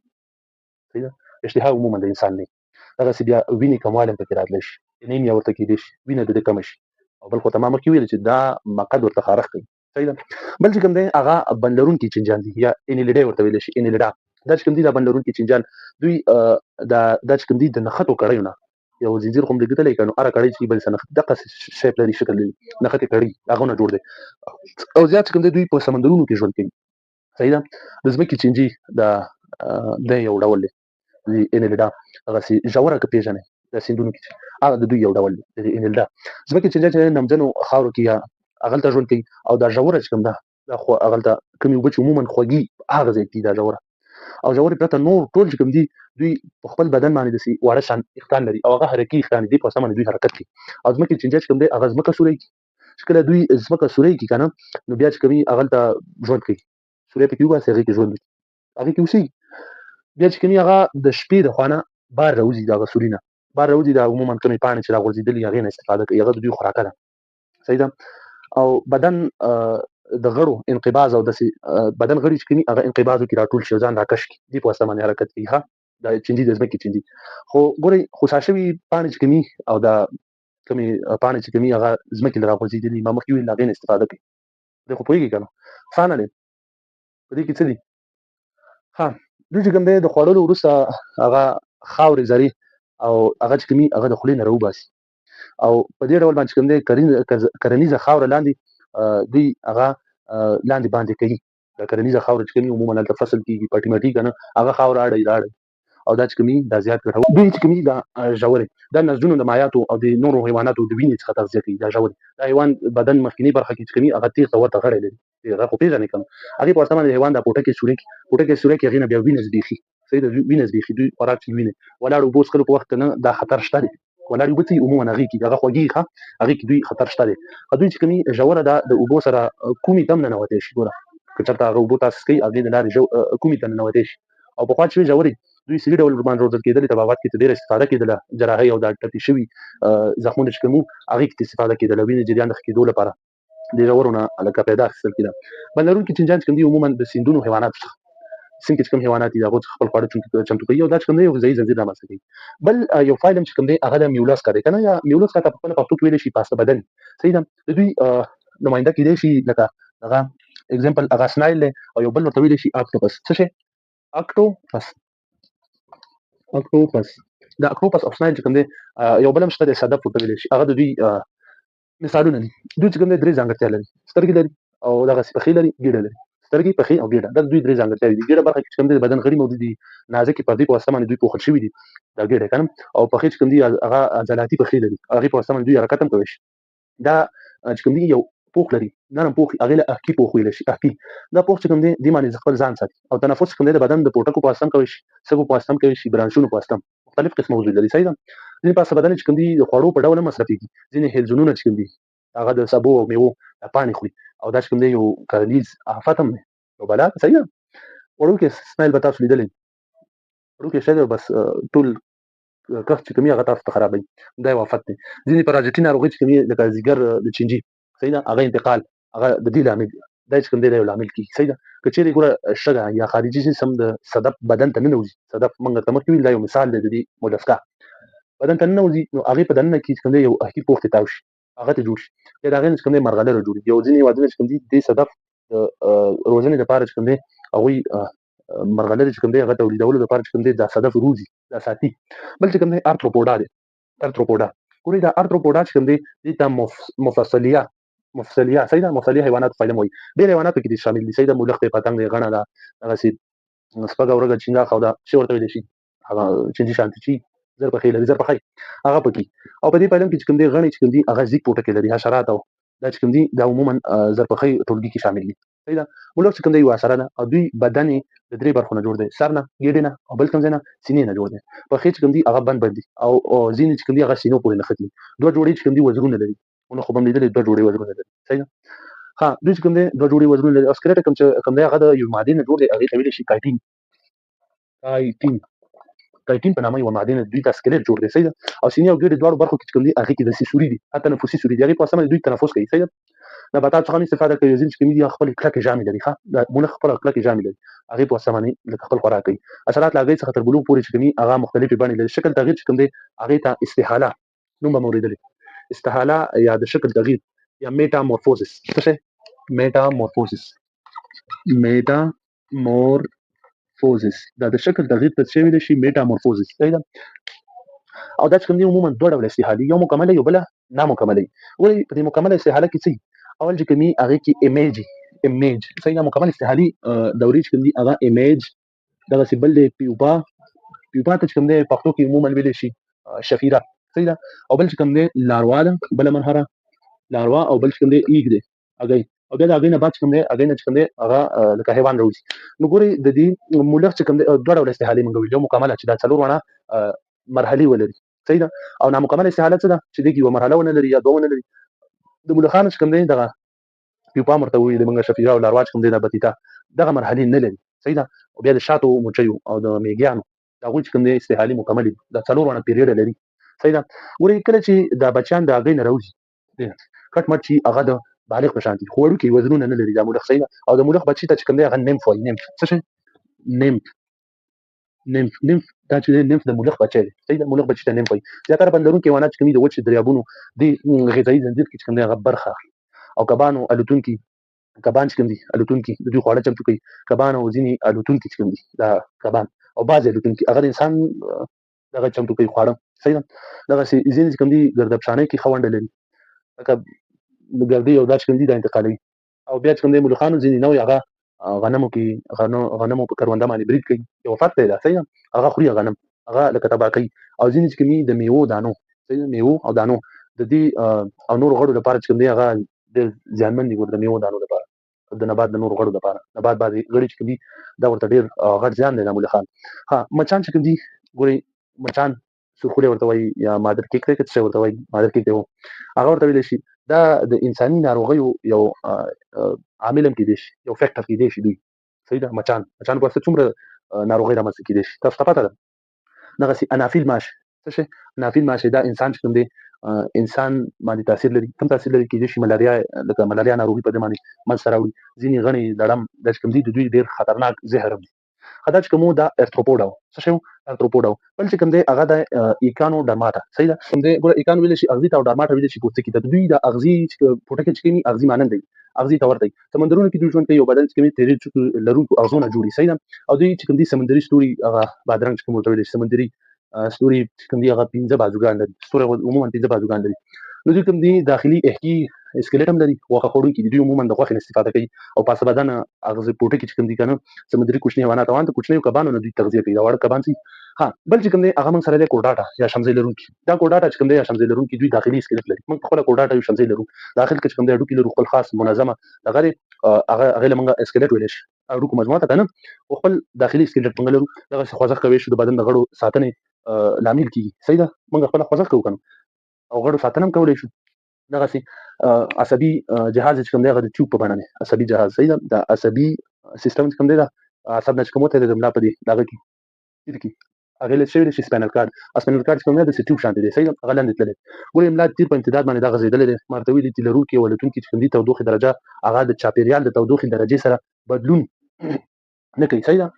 صحیح ده اشتها عموما د انسان نه دغسې بیا وینې کموالی هم پکې راتلی شي انیمیا ورته کېدای شي وینه د ده کمه شي او بل خو ته ما مخکې ویل چې دا مقعد ورته خارښ کوي صحیح ده بل چې کوم دی هغه بند لرونکي چینجیان دي یا انیلیډی ورته ویلی شي انیلیډا دا چې کوم دي دا بند لرونکي چینجیان دوی دا چې کوم دي د نښتو کړیو نه یو زنځیر خو هم لګېدلی که نو هره کړۍ چې بل څه دقسې شیپ لري شکل لري نښتې کړۍ هغه نه جوړ دی او زیات چې کوم دی دوی په سمندرونو کې ژوند کوي صحیح ده د ځمکې چینجي د د یو ډول دی انیلیډا هغسې ژوره که پېژنئ د سیندونو کې هغه د دوی یو ډول دی د انیلیډا ځمکې چې نمجنو خاورو کې یا هغلته ژوند کوي او دا ژوره چې کوم ده دا هغلته کومې اوبه چې عموما خوږي هغه ځای کې دا ژوره او ژورې پرته نور ټول چې کوم دي دوی په خپل بدن باندې داسې واړه شان ویښتان لري او هغه حرکي ویښتان دي په سمه دوی حرکت کوي او ځمکې چینجا چې کوم دی هغه ځمکه سوری کوي چې کله دوی ځمکه سوری کوي که نه نو بیا چې کوي هغلته ژوند کوي سوری پکې وباسي هغې کې ژوند وکړي هغې کې اوسېږي بیا چې کومي هغه د شپې د خوا نه بار راوځي دغه سوري نه بار راوځي دا عموما کومې پاڼې چې راغورځېدلي هغې نه استفاده کوي هغه د دوی خوراکه ده صحیح ده او بدن د غړو انقباض او داسې بدن غړي چې کوي هغه انقباض وکړي راټول شي ځان راکش کړي دې په واسطه باندې حرکت کوي ښه دا چینجي د ځمکې چینجي خو ګورئ خوسا شوي پاڼې چې کوي او دا کومې پاڼې چې کوي هغه ځمکې له راغورځېدلي ما مخکې ویل هغې نه استفاده کوي دی خو پوهېږي که نه ښه نه دی په دې کې څه دي ها دوی چې کوم دی د خوړلو وروسته هغه خاورې ذرې او هغه چې کومي هغه د خولې نه راوباسي او په دې ډول باندې چې کوم دی کرنیزه خاوره لاندې دوی هغه لاندې باندې کوي د کرنیزه خاوره چې کومي عموما هلته فصل کېږي پټي مټي که نه هغه خاوره اړوي او دا چې کومي دا زیات ګټور دوی چې کومي دا ژورې دا نسجونه د مایعاتو او د نورو حیواناتو د وینې څخه تغذیه کوي دا ژورې دا حیوان بدن مخکینی برخه کې چې کومي هغه تیغ ته ورته غړی لري هغه خو پېژنئ که نه هغې په واسطه باندې حیوان دا پوټکی سوری کوي پوټکی سوری کوي هغې نه بیا وینه زبېښي صحیح ده وینه زبېښي دوی خوراک چې وینې ولاړ اوبه څښلو په وخت کې نه دا خطر شته دی ولاړې اوبه څښي عموما هغې کې هغه خوږې ښه هغې کې دوی خطر شته دی دوی چې کومي ژوره ده د اوبو سره کومې ته هم ننوتی شي ګوره که چېرته هغه اوبو تاسو څښئ هغې د لارې کومې ته ننوتی شي او پخوا چې وې ژورې دوی صحي ډول باندې روزل کېدلې طبابت کې ډېره استفاده کېدله جراحۍ او دا ټپي شوي زخمونه چې کوم هغې کې استفاده کېدله وینې جریان د ښه کېدو لپاره د ژورو نه لکه پیدا اخیستل کېده بل لرونکي چینجیان چې کوم دي عموما د سیندونو حیواناتو څخه سیند کې چې کوم حیوانات دي د هغو څخه خپل خواړه چمتو کوي او دا چې کوم دی یو غذایي زنځیر رامنځته کوي بل یو فایلم چې کوم دی هغه د میولسکا دی که نه یا میولسکا ته په خپله پښتو کې ویلی شي پاسته بدن صحیح ده د دوی نماینده کېدی شي لکه هغه اګزامپل هغه سنایل دی او یو بل ورته ویلی شي اکټوپس څه شی اکټوپس دا اکټوپس او سنایل چې کوم دی یو بل هم شته دی صدف ورته ویلی شي هغه د دوی مثالونه دي دوی چې کوم دی درې ځانګړتیا لري سترګې لري او دغسې پښې لري ګېډه لري سترګې پښې او ګېډه دا دوی درې ځانګړتیاوې دي ګېډه برخه کې چې کوم دی د بدن غړي موجود دي نازکې پردې په واسطه باندې دوی پوښل شوي دي دا ګېډه که نه او پښې چې کوم دي هغه عضلاتي پښې لري هغې په واسطه باندې دوی حرکت هم کولی شي دا چې کوم دي یو پوښ لري نرم پوښ هغې له احکي پوښ ویلی شي احکي دا پوښ چې کوم دی دې باندې خپل ځان ساتي او تنفس چې کوم دی د بدن د پوټکو په واسطه هم کولی شي سږو په واسطه هم کولی شي برانشونو په واسطه هم مختلف قسمه وجود لري صحیح ده ځینې پاسه بدن چې کوم دي د خوړو په ډول هم مصرفېږي ځینې هیلزونونه چې کوم دي هغه د سبو او میوو پاڼې خوري او دا چې کوم دی یو کرنیز آفت هم دی یو بلا صحیح ده وړوکی سنایل به تاسو لیدلی وړوکی شی دی بس ټول کښت چې کومي هغه تاسو ته خرابوي دا یو آفت دی ځینې پراجټي ناروغۍ چې کومي لکه ځیګر د چینجي صحیح ده هغه انتقال هغه د دې لامل دا چې کوم دی دا یو لامل کېږي صحیح ده که چېرې ګوره شګه یا خارجي جسم د صدف بدن ته ننوځي صدف موږ ته مخکې ویل دا یو مثال دی د دې مولسکا بدن ته ننوځي نو هغې په دننه کې چې کوم دی یو احکي پوښ ته تاو شي هغه ته جوړ شي بیا د هغې نه چې کوم دی مرغلره جوړېږي یو ځینې هېوادونه چې کوم دي دې صدف د روزنې لپاره چې کوم دی هغوی مرغلرې چې کوم دی هغه تولیدولو لپاره چې کوم دی دا صدف روزي دا ساتي بل چې کوم دی ارتروپوډا دی ارتروپوډا ګورئ دا ارتروپوډا چې کوم دی دې ته مفصلیه صحیح ده مفصلیه حیوانات فایلم وایي ډېر حیواناتو کې دي شامل دي صحیح ده مولخ دی پتنګ دی غڼه ده دغسې سپږه ورږه چینجاخ او دا څه ورته ویلی شي هغه چینجي شانتي چې زر پښې لري زر پښی هغه پکې او په دې فایلم کې چې کوم دی غڼې چې کوم دي هغه زیږ پوټکی لري حشرات او دا چې کوم دي دا عموما زر پښی ټولګي کې شامل دي صحیح ده مولخ چې کوم دی یو حشره ده او دوی بدن یې د درې برخو نه جوړ دی سر نه ګېډې نه او بل کوم ځای نه سینې نه جوړ دی پښې چې کوم دي هغه بند دي او ځینې چې کوم دي هغه سینو پورې نښتي دوه جوړې چې کوم دي وزرونه لري نو خو به هم لیدلي دوه جوړې وزرونه لري صحیح ده ها دوی چې کوم دی دوه جوړې وزرونه لري او سکلیټ کوم دی هغه د یو مادې نه جوړ دی هغې ته ویلی شي کایټین کایټین په نامه یوه ماده نه دوی ته سکلیټ جوړ دی صحیح ده او سینې او ګېډې دواړو برخو کې چې کوم دي هغې کې داسې سوري دي تنفسي سوري دي هغې په واسطه باندې دوی تنفس کوي صحیح ده نباتات څخه هم استفاده کوي ځینې چې کوم دي خپلې کلکې ژامې لري ښه د مونږ خپله کلکې ژامې لري هغې په واسطه باندې لکه خپل خوراک کوي حشرات له هګۍ څخه تر بلوغ پورې چې کوم دي هغه مختلفې بڼې لري شکل تغییر چې کوم دی هغې ته استحاله نوم به مو اورېدلی استحاله یا د شکل تغییر یا میټامورفوزس څه شی میټامورفوزس دا د شکل تغییر ته څه ویلی شي میټامورفوزس صحیح ده او دا چې کوم دي عموما دوه ډوله استحالې یو مکمله یو بله نامکمله وي ولې په دې مکمله استحاله کې څه اول چې کوم هغې کې ایمیج صحیح ده مکمل استحالي دورې چې کوم دي هغه ایمیج دغسې بل دی پیوپا ته چې کوم دی پښتو کې عموما ویلی شي شفیره، صحیح ده. او بل چې کوم دی لاروا ده، بله مرحله لاروا، او بل چې کوم دی ایږ دی هګۍ. او بیا د هګۍ نه بعد چې کوم دی هګۍ نه چې کوم دی هغه لکه حیوان راوځي. نو ګورئ د دې مولخ چې کوم دی دوه ډوله استحالې موږ ویل، یو مکمله چې دا څلور واړه مرحلې ولري، صحیح ده. او نامکمله استحاله څه ده چې دې کې یوه مرحله ونه لري یا دوه ونه لري. د مولخانو چې کوم دی دغه پیوپا ورته وایي، موږ شفیره او لاروا چې کوم دی دا بطیطه دغه مرحلې نه لري، صحیح ده. او بیا د شاتو مچیو او د میږیانو د هغوی چې کوم دی استحالې مکملې دي، دا څلور واړه پیریډ لري، صحیح ده. ګورئ کله چې دا بچیان د هګۍ نه راوځي کټ مټ چې هغه د بالغ په شان دي، خو وړوکي وزرونه نه لري دا مولخ، صحیح ده. او د مولخ بچي ته چې کوم دی هغه نیمف وایي. نیمف څه شی؟ نیمف دا چې نیمف د مولخ بچی دی، صحیح ده. مولخ بچي ته نیمف وایي. زیاتره بندرونکي حیوانات چې کوم دي د وچ دریابونو د غذایي زنځیر کې چې کوم دی هغه برخه اخلي. او کبان او الوتونکي کبان چې کوم دي الوتونکي د دوی خواړه چمتو کوي. کبان او ځینې الوتونکي چې کوم دي دا کبان او بعضې الوتونکي هغه د انسان دغه چمتو کوي خواړه، صحیح ده. دغسې ځینې چې کوم دي ګردبشانۍ کې ښه ونډه لري، لکه ګردې او دا چې کوم دي دا انتقالوي. او بیا چې کوم دی مولخانو ځینې نوع هغه غنمو په کرونده باندې برید کوي، یو فرق دی دا، صحیح ده. هغه خوري غنم، هغه لکه تباه کوي. او ځینې چې کوم دي د میوو دانو، صحیح ده، میوو او دانو د دې او نورو غړو لپاره چې کوم دی هغه ډېر زیانمن دي. ګوره د میوو دانو لپاره، د نبات د نورو غړو لپاره، نبات باندې غړي چې کوم دي دا ورته ډېر غټ زیان دی دا مولخان. ها مچان چې کوم دي ګورئ مچان سورخولی ورته وایي یا مادر کیک دی که څه شی ورته وایي، مادر کیک دی هغه ورته ویلی شي. دا د انساني ناروغیو یو عامل هم کېدی شي، یو فیکټر کېدی شي دوی، صحیح ده. مچان په واسطه څومره ناروغۍ رامنځته کېدی شي تاسو ته پته ده. دغسې انافیل ماش څه شی؟ انافیل ماش دا انسان چې کوم دی انسان باندې تاثیر لري. کوم تاثیر لري؟ کېدای شي ملاریا، لکه ملاریا ناروغي په دې باندې منځته راوړي. ځینې غڼې لړم دا چې کوم دي د دوی ډېر خطرناک زهر هم دي. دا چې کوم دا ارثروپوډا څه شی و؟ ارثروپوډا. بل چې کوم دی هغه د ایکانو ډرماټا، صحیح ده. کوم دی ګوره ایکانو ویلی شي اغزي ته او ډرماټا ویلی شي پوستکي ته. د دوی د اغزي پوټکی چې کوي اغزي مانند دی، اغزي ته ورته. سمندرونو کې دوی ژوند کوي، یو بدن چې کوي تیرې څوکو لرونکو اغزونه جوړي، صحیح ده. او دوی چې کوم دي سمندري ستوري هغه بادرنګ چې کوم ورته ویلی شي سمندري ستوري چې کوم دي هغه 15 بازوګان لري. ستوري عموما 15 بازوګان لري. نو دوی کوم دي داخلي احکي اسکلیټ هم لري، غوښه خوړونکي دي. دوی عموما د غوښې نه استفاده کوي. او پاسه بدن اغزي پوټکی چې کوم دي کنه سمندري کوچني حیوانات روان د کوچنیو کبانو نه دوی تغذیه کوي، دا واړه کبان سي. ها بل چې کوم دی هغه موږ سره دی کوډاټا یا شمزۍ لرونکي. دا کوډاټا چې کوم دی یا شمزۍ لرونکي دوی داخلي اسکلیټ لري. موږ خپل کوډاټا یو شمزۍ لرو، داخل کې چې کوم دی هډوکي لرو خپل خاص منظمه دغه هغه له موږ اسکلیټ ویلی شي، هډوکو مجموعه ته کنه. او خپل داخلي اسکلیټ موږ لرو. دغسې خوځښت کوی شو د بدن د غړو ساتنې لامل کېږي، صحیح ده. موږ خپل خوځښت کوو کنه او غړو ساتنه هم کولی شو. دغسې عصبي جهاز چې کوم دی هغه د ټیوب په بڼه دی، عصبي جهاز، صحیح ده. د عصبي سیستم چې کوم دی دا عصب نه چې کوم وتی دی د ملا په دې دغه کې تیر کې هغې له څه ویلی شي سپاینل کارډ. سپاینل کارډ چې کوم دی داسې ټیوب شانتې دی، صحیح ده. هغه لاندې تللی ګورې ملا تیر په امتداد باندې دا غځېدلی دی. ما ورته ویلي چې لرونکي او الوتونکي چې کوم دي تودوخې درجه هغه د چاپېریال د تودوخې درجې سره بدلون نه کوي، صحیح ده.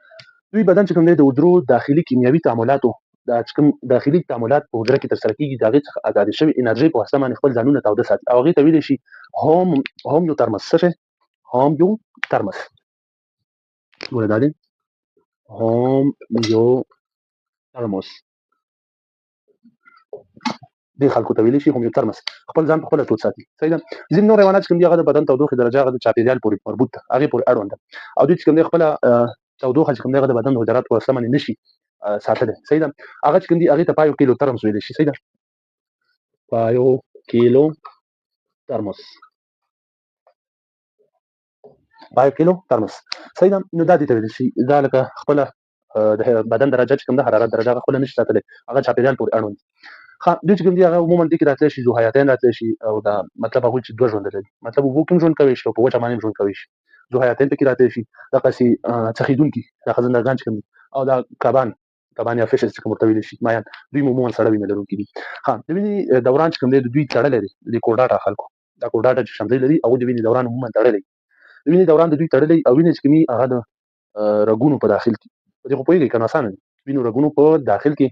دوی بدن چې کوم دی د حجرو داخلي کیمیاوي تعاملاتو دا چې کوم داخلي تعاملات په حجره کې ترسره کېږي د هغې څخه ازادې شوې انرژۍ په واسطه باندې خپل ځانونه تاوده ساتي. او هغې ته ویلی شي هومیوترمس. څه شی؟ هومیوترمس. ګوره دا دی هومیوترمس. دې خلکو ته ویلی شي هومیوترمس، خپل ځان په خپله تود ساتي، صحیح ده. ځینې نور حیوانات چې کوم دي هغه د بدن تودوخې درجه هغه د چاپېریال پورې مربوط ده، هغې پورې اړوند ده. او دوی چې کوم دی خپله تودوخه چې کوم دی هغه د بدن د حجراتو په واسطه باندې نه شي ساتلی، صحیح ده. هغه چې کوم دي هغې ته پایو کیلو ترمس ویلی شي، صحیح ده. پایو کیلو ترمس، پایو کیلو ترمس، صحیح ده. نو دا دې ته ویلی شي دا لکه خپله د بدن درجه چې کوم ده حرارت درجه هغه خپله نه شي ساتلی، هغه چاپېریال پورې اړوند. دوی چې کوم دي هغه عموما دې کې راتلی شي ذوحیاتین راتلی شي. او دا مطلب هغوی چې دوه ژونده لري، مطلب اوبو کې هم ژوند کوی شي او په وچه باندې هم ژوند کوی شي. ذوحیاتین پکې راتلی شي. دغسې څخېدونکي دا خزندګان چې کوم دي او دا کبان یا فشز چې کوم ورته ویلی شي مایان، دوی عموما سړه وینه لرونکي دي. ها د وینې دوران چې کوم دی د دوی تړلی دی د کوډاټا خلکو. دا کوډاټا چې شمزۍ لري هغوی د وینې دوران عموما تړلی. د وینې دوران د دوی تړلی او وینې چې کوم هغه د رګونو په داخل کې په دې خو پوهېږئ که نه اسانه دي. وینو رګونو په داخل کې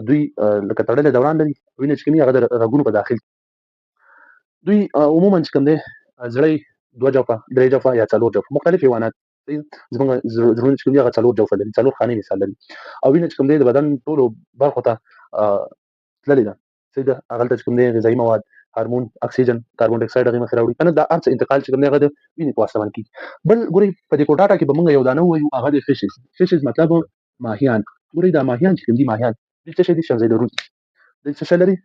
دوی لکه تړلی دوران لري. وینه چې کوم هغه د رګونو په داخل دوی عموما چې کوم دی زړی 2 جوفه 3 جوفه یا 4 جوفه مختلف حیوانات زموږ زړونه چې کوم دي هغه 4 جوفه لري، 4 خانې مثال لري. او وینه چې کوم دی د بدن ټولو برخو ته تللې ده، صحیح ده. هغلته چې کوم دی غذایي مواد هارمون اکسیجن کاربن ډای اکساید هغه مخ راوړي کنه دا ارڅ انتقال چې کوم دی هغه د وینې په واسطه باندې کیږي بل ګوري په دې کوټاټا کې به موږ یو دانه وایو هغه د فیشز مطلب ماهیان ګوري دا ماهیان چې کوم دي ماهیان د څه شي دي شمزۍ لرونکي د څه شي لري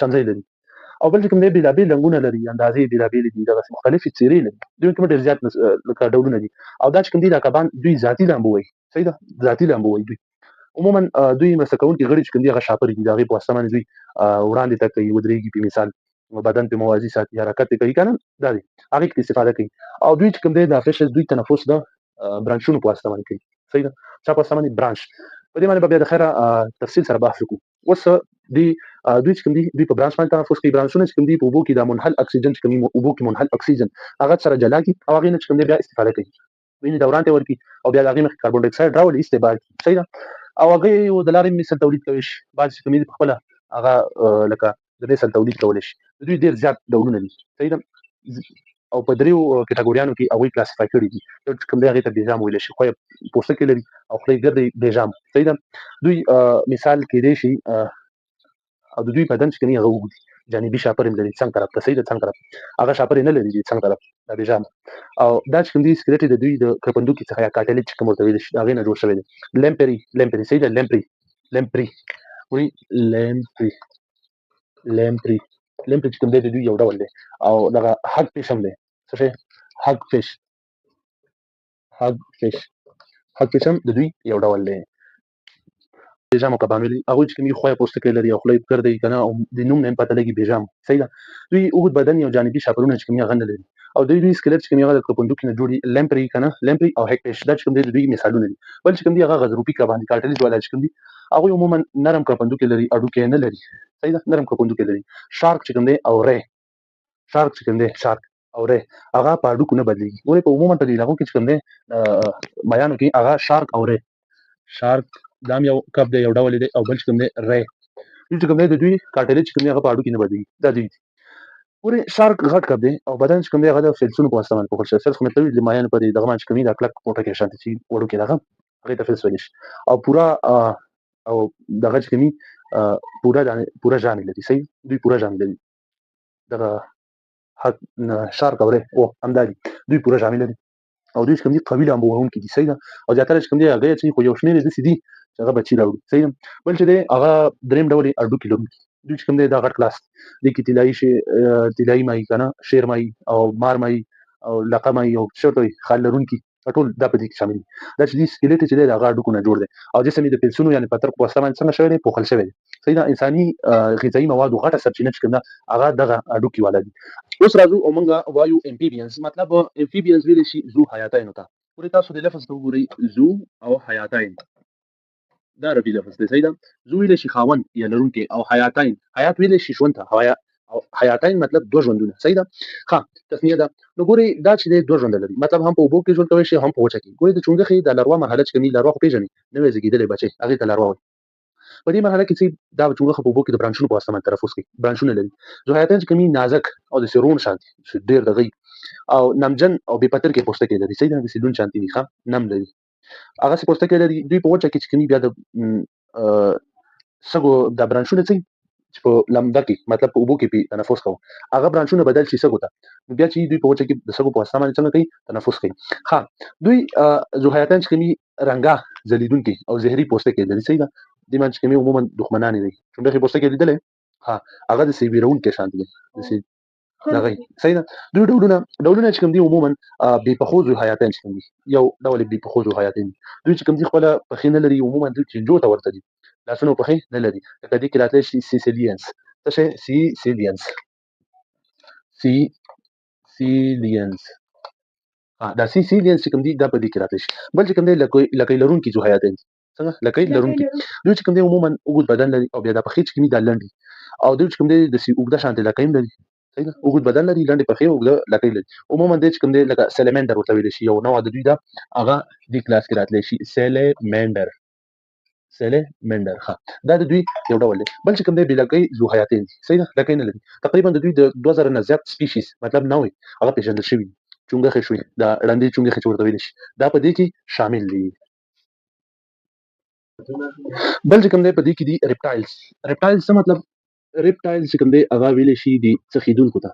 شمزۍ لري او بل کوم دی بیلابیل رنگونه لري اندازې بیلابیل دي دغه مختلفې څیرې لري دوی کوم ډیر زیات لکه ډولونه دي او دا چې کوم دي دا کبان دوی ذاتی لامبو وي صحیح ده ذاتی لامبو وي دوی عموما دوی مسکون کې غړي چې کوم دي هغه شاپر دي دغه په واسطه باندې دوی وړاندې ته کوي ودرېږي په مثال بدن په موازي ساتي حرکت کوي کنه دا دي هغه کې استفاده کوي او دوی چې کوم دي د فشز دوی تنفس د برانشونو په واسطه باندې کوي صحیح ده چا په واسطه باندې برانش په دې باندې به د خیره تفصیل سره بحث وکړو اوس دی دوی چې کوم دي دوی په برانش باندې تنفس کوي برانشونه چې کوم دي په اوبو کې د منحل اکسیجن چې کوم اوبو کې منحل اکسیجن هغه سره جلا کی او هغه نه چې کوم دي بیا استفاده کوي ویني دوران ته ورکی او بیا هغه مخ کاربن ډای اکساید راولي استعمال کی صحیح ده او هغه یو د لارې مثال تولید کوي بعض کوم دي په خپل هغه لکه د مثال تولید کول شي دوی ډیر زیات ډولونه دي صحیح ده او په دریو کټګوریانو کې هغه کلاسیفای کړي دي چې کوم دی هغه ته بیجام ویل شي خو پوسټ کې لري او خپل ګرځي بیجام صحیح ده دوی مثال کې دی شي او د دوی بدن چې کوي هغه وګړي جانبي شاپر لري څنګه طرف ته صحیح ده څنګه طرف هغه شاپر نه لري څنګه طرف د بیجام او دا چې کوم دي سکلیټ د دوی د کرپندوکي څخه یا کاټلیج کوم ورته ویل شي هغه نه جوړ شوی دی لمپری صحیح ده لمپری وی لمپری چې کوم دی د دوی یو ډول دی او دغه هګ فیش هم دی څه شي هګ فیش هم د دوی یو ډول دی بیجام کبان ویلي هغه چې کومي خویا پوسټ کې لري او خلای کړ دی کنه او د نوم نه پته لګي بیجام صحیح ده دوی اوږد بدن یو جانبي شاپرونه چې کومي غن لري او دوی سکلیټ چې کومي هغه د کپوندوک نه جوړي لمپری او هیک پیش دا چې کوم دی دوی مثالونه دي بل چې کوم دی هغه غزروپی کبان کارټلیج ولا چې کوم دي هغه عموما نرم کپوندوک لري اډو کې نه لري صحیح ده نرم کپوندوک لري شارک چې کوم دی او شارک او ری هغه په اډو نه بدليږي ګوره په عموما په دې لغو کې چې کوم دی بیانو کې هغه شارک او ری شارک دا یو کب دی یو ډول دی او بل کوم دی ری چې کوم دی د دوی کارټلیج کوم هغه په اډو کې نه بدلي دا دی ورې شارک غټ کب دی او بدن چې کوم دی هغه د فلسونو په واسطه باندې پوښل شي فلس خو متوي د مایان په دې دغه باندې کوم دی کلک کوټه کې شانتي شي وړو کې دغه هغه ته فلس ونیش او پورا او دغه چې کومي پورا ځان لري صحیح دوی پورا ځان لري دغه شارک اوره او همداري دوی پورا ځان لري او دوی کوم دي قبيله هم وهم کې دي صحیح ده او ځاتره چې کوم دي هغه چې خو یو شمېر دي سدي چې هغه بچی راوړي صحیح ده بل چې دی هغه دریم ډول اډو کیلو دوی کوم دي دا غټ کلاس د کې تلای مای کنه شیر مای او مار مای او لقه مای او شټوي خلرون کی ټول دا په دې کې شامل دي دا چې دي سکلیټ چې دی هغه اډو کو نه جوړ دي او جسمي د پلسونو یعنی پتر په واسطه باندې څنګه شوی دی پوښل شوی دی صحیح ده انساني غذایی مواد غټه سرچینه چې کوم هغه دغه اډو کې والا دي اوس راځو او موږ وایو امفیبینز مطلب امفیبینز ویل شي زو حیاتین ته ورته تاسو د لفظ ته وګورئ زو او حیاتین دا عربي لفظ دی صحیح ده زو ویل شي خاوند یا لرونکي او حیاتین حیات ویل شي ژوند ته هوا او حیاتین مطلب دوه ژوندونه صحیح ده ها تسنیه ده نو ګوري دا چې دوه ژوند لري مطلب هم په اوبو کې ژوند کوي شي هم په وچه کې ګوري د چونګخي د لاروا مرحله چې کوي لاروا خو پیژني نو زیږیدل بچي هغه ته لاروا په دې مرحله کې چې دا چونګخه په اوبو کې د برانشونو په واسطه باندې تنفس کوي برانشونه لري جو حیاتین چې کوي نازک او د سیرون شانتي چې ډیر دغه او نمجن او بې پتر کې پوسټ کې لري صحیح ده د سیلون شانتي نه نم لري هغه څه پوسټ کې لري دوی په وچه کې چې کوي بیا د سګو د برانشونه چې په لمده کې مطلب په اوبو کې په تنفس کوو هغه برانشونه بدل شي سګو ته نو بیا چې دوی په وچه کې د سګو په واسطه باندې څنګه کوي تنفس کوي ها دوی زوحیاتن چې کوي رنګه ځلیدونکي او زهري پوسټ کې لري صحیح ده د من چې کوي عموما دښمنان دي چې دغه پوسټ کې لیدل ها هغه د سیویرون کې شانتي دي د سی دغه صحیح ده دوی ډولونه چې کوم دي عموما بې پخوزو حیاتین چې کوم دي یو ډول بې پخوزو حیاتین دوی چې کوم دي خپل پخې نه لري عموما دوی چې جوړ ته ورته دي لاسونو پخې نه لري لکه دې کې راتلی شي سیسیلیانس څه شي سیسیلیانس دا سیسیلیانس چې کوم دي دا په دې کې راتلی شي بل چې کوم دي لکه لرونکي جو حیاتین څنګه لکه لرونکي دوی چې کوم دي عموما وګد بدن لري او بیا د پخې چې کوم دي د لنډي او دوی چې کوم دي د سی وګد شانتي لکه لري صحیح ده وګد بدن لري لنډي پخې وګد لکه لري عموما د چې کوم دي لکه سلمندر ورته ویل شي یو نوع د دوی دا هغه د کلاس کې راتلی شي سلمندر ها دا د دوی یو ډول دی بل چې کوم دی بلګي ذو حیاتین صحیح ده لکه نه لري تقریبا د دوی د 2000 نه زیات سپیشیز مطلب نه وي هغه پیژندل شوی چونګه شوی دا وړاندې چونګه ورته ویل شي دا په دې کې شامل دي بل چې کوم دی په دې کې دي ریپټایلز څه مطلب ریپټایل چې کوم دی هغه ویلی شي د څخیدونکو ته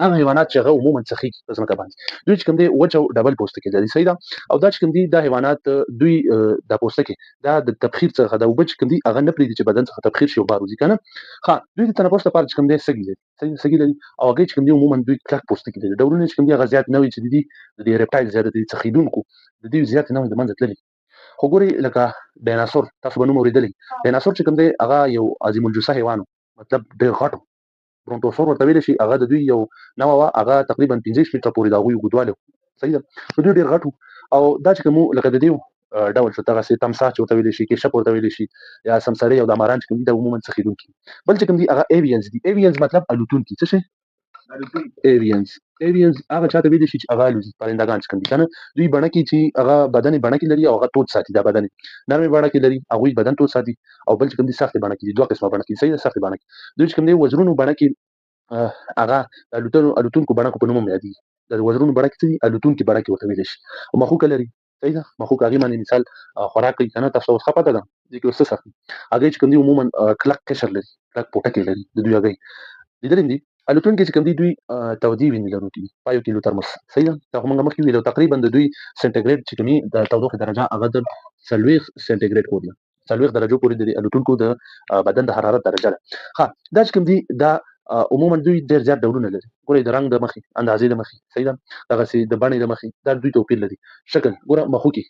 هغه حیوانات چې هغه عموما څخیږي په ځمکه باندې دوی چې کوم دی وچ او ډبل پوستکي لري صحیح ده او دا چې کوم دی دا حیوانات دوی د پوستکي دا د تبخیر څخه د اوبه چې کوم دی هغه نه پرېږدي چې بدن څخه تبخیر شي او بار وځي که نه ښه دوی د تنفس لپاره چې کوم دی سږي لري صحیح سږي لري او هغوی چې کوم دی عموما دوی کلک پوستکي لري ډولونه چې کوم دی هغه زیات نه وي چې د دې ریپټایل زیات د څخیدونکو د دې زیات نه وي د منځه تللي خو ګوري لکه ډایناسور تاسو به نوم اورېدلی ډایناسور چې کوم دی هغه یو عظیم الجثه حیوان مطلب ډېر غټ برونټوسور ورته ویلی شي هغه د دوی یو نوعه وه هغه تقریبا 15 متره پورې د هغوی اوږدوالی صحیح ده نو دوی ډېر غټ او دا چې کوم لکه د دې ډول شو دغسې تمساح چې ورته ویلی شي کیشپ ورته ویلی شي یا سمسړی او د ماران چې کوم دي دا عموما څخېدونکي بل چې کوم دي هغه ایوینز دي ایوینز مطلب الوتونکي څه شی ایوینز هغه چاته ویلی شي چې هغه الوزي پرندګان چې کوم دي که نه دوی بڼکې چې هغه بدن یې بڼکې لري او هغه تود ساتي دا بدن یې نرمې بڼکې لري هغوی بدن تود ساتي او بل چې کوم دي سختې بڼکې دي دوه قسمه بڼکې صحیح ده سختې بڼکې دوی چې کوم دي وزرونو بڼکې هغه د الوتونکو بڼکو په نوم هم یادېږي د وزرونو بڼکې څه دي الوتونکي بڼکې ورته ویلی شي او مخوکه لري صحیح ده مخوک هغې باندې مثال خوراک کوي که نه تاسو ته اوس ښه پته ده دې کې اوس څه سخت دي هګۍ چې کوم دي عموما کلک قشر لري کلک پوټکی لري د دوی هګۍ لیدلې دي الوتونکي چې کوم دي دوی تودې وینې لرونکي دي 5 کیلو ترمس صحیح ده دا خو موږ مخکې ویلو تقریبا د دوی سنټیګریډ چې کومي د تودوخې درجه هغه د 40 سنټیګریډ پورې ده 40 درجو پورې د الوتونکو د بدن د حرارت درجه ده ښه دا چې کوم دي دا عموما دوی ډېر زیات ډولونه لري ګورئ د رنګ د مخې اندازې د مخې صحیح ده دغسې د بڼې د مخې دا دوی توپیر لري شکل ګوره مخوکي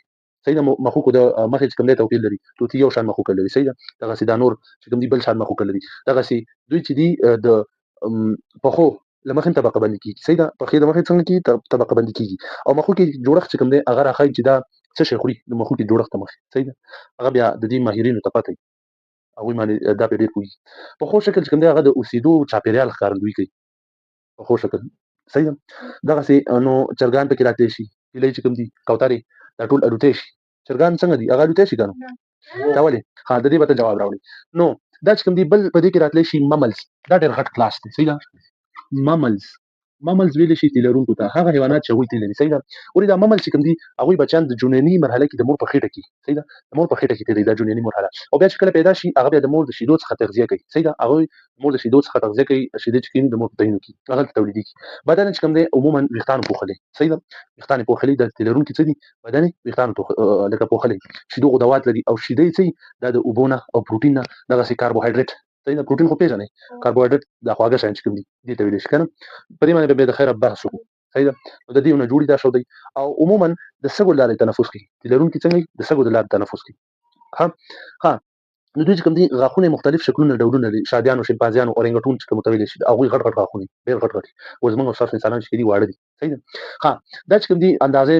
صحیح ده مخوکو د مخې چې کوم دی توپیر لري طوطي یو شان مخوکه لري صحیح ده دغسې دا نور چې کوم دي بل شان مخوکه لري دغسې دوی چې دي د پښو له مخې طبقه بندي کېږي صحیح ده پښې د مخې څنګه کېږي طبقه بندي کېږي او مخوکې جوړښت چې کوم دی هغه راښایي چې دا څه شی خوري د مخوکې جوړښت د مخې صحیح ده هغه بیا د دې ماهرینو ته پته وي هغوی باندې دا پرې ډېر پوهېږي پخو شکل چې کوم دی هغه د اوسېدو چاپېریال ښکارندویي کوي پخو شکل صحیح ده دغسې نو چرګان پکې راتلی شي هیلۍ چې کوم دي کوترې دا ټول الوتی شي چرګان څنګه دي هغه الوتی شي که نه دا ولې ښه د دې به ته جواب راوړې نو دا چې کوم دي بل په دې کې راتلی شي مملز دا ډېر غټ کلاس دی صحیح ده مملز ویلی شي تیل لرونکو ته هغه حیوانات چې هغوی تیل لري صحیح ده ولې دا مملز چې کوم دي هغوی بچیان د جنیني مرحله کې د مور په خېټه کې صحیح ده د مور په خېټه کې تېروي دا جنیني مرحله او بیا چې کله پیدا شي هغه بیا د مور د شیدو څخه تغذیه کوي صحیح ده هغوی د مور د شیدو څخه تغذیه کوي شیدې چې کوي د مور په تینو کې هغلته تولیدېږي بدن یې چې کوم دی عموما ویښتانو پوښلی صحیح ده ویښتان یې پوښلي د تیل لرونکي څه دي بدن یې ویښتانو لکه پوښلی شیدو غدوات لري او شیدې څه دي دا د اوبو نه او پروټین نه دغسې کاربوهایډریټ صحیح ده پروټین خو پېژنئ کاربوهایډریټ د خواږه شیان چې کوم دي دې ته ویلی شي که نه په دې باندې به بیا د خیره بحث وکړو صحیح ده نو د دې نه جوړي دا شی دی او عموما د سږو لارې تنفس کوي تیل لرونکي څنګه د سږو د لارې تنفس کوي ها نو دوی چې کوم دي غاښونه مختلف شکلونه ډولونه لري شادیانو شمپانزیانو اورینګوټون چې کوم ته ویلی شي هغوی غټ غټ غاښونه ډېر غټ غټ اوس زموږ او ستاسو انسانان چې دي واړه دي صحیح ده ها دا چې کوم دي اندازې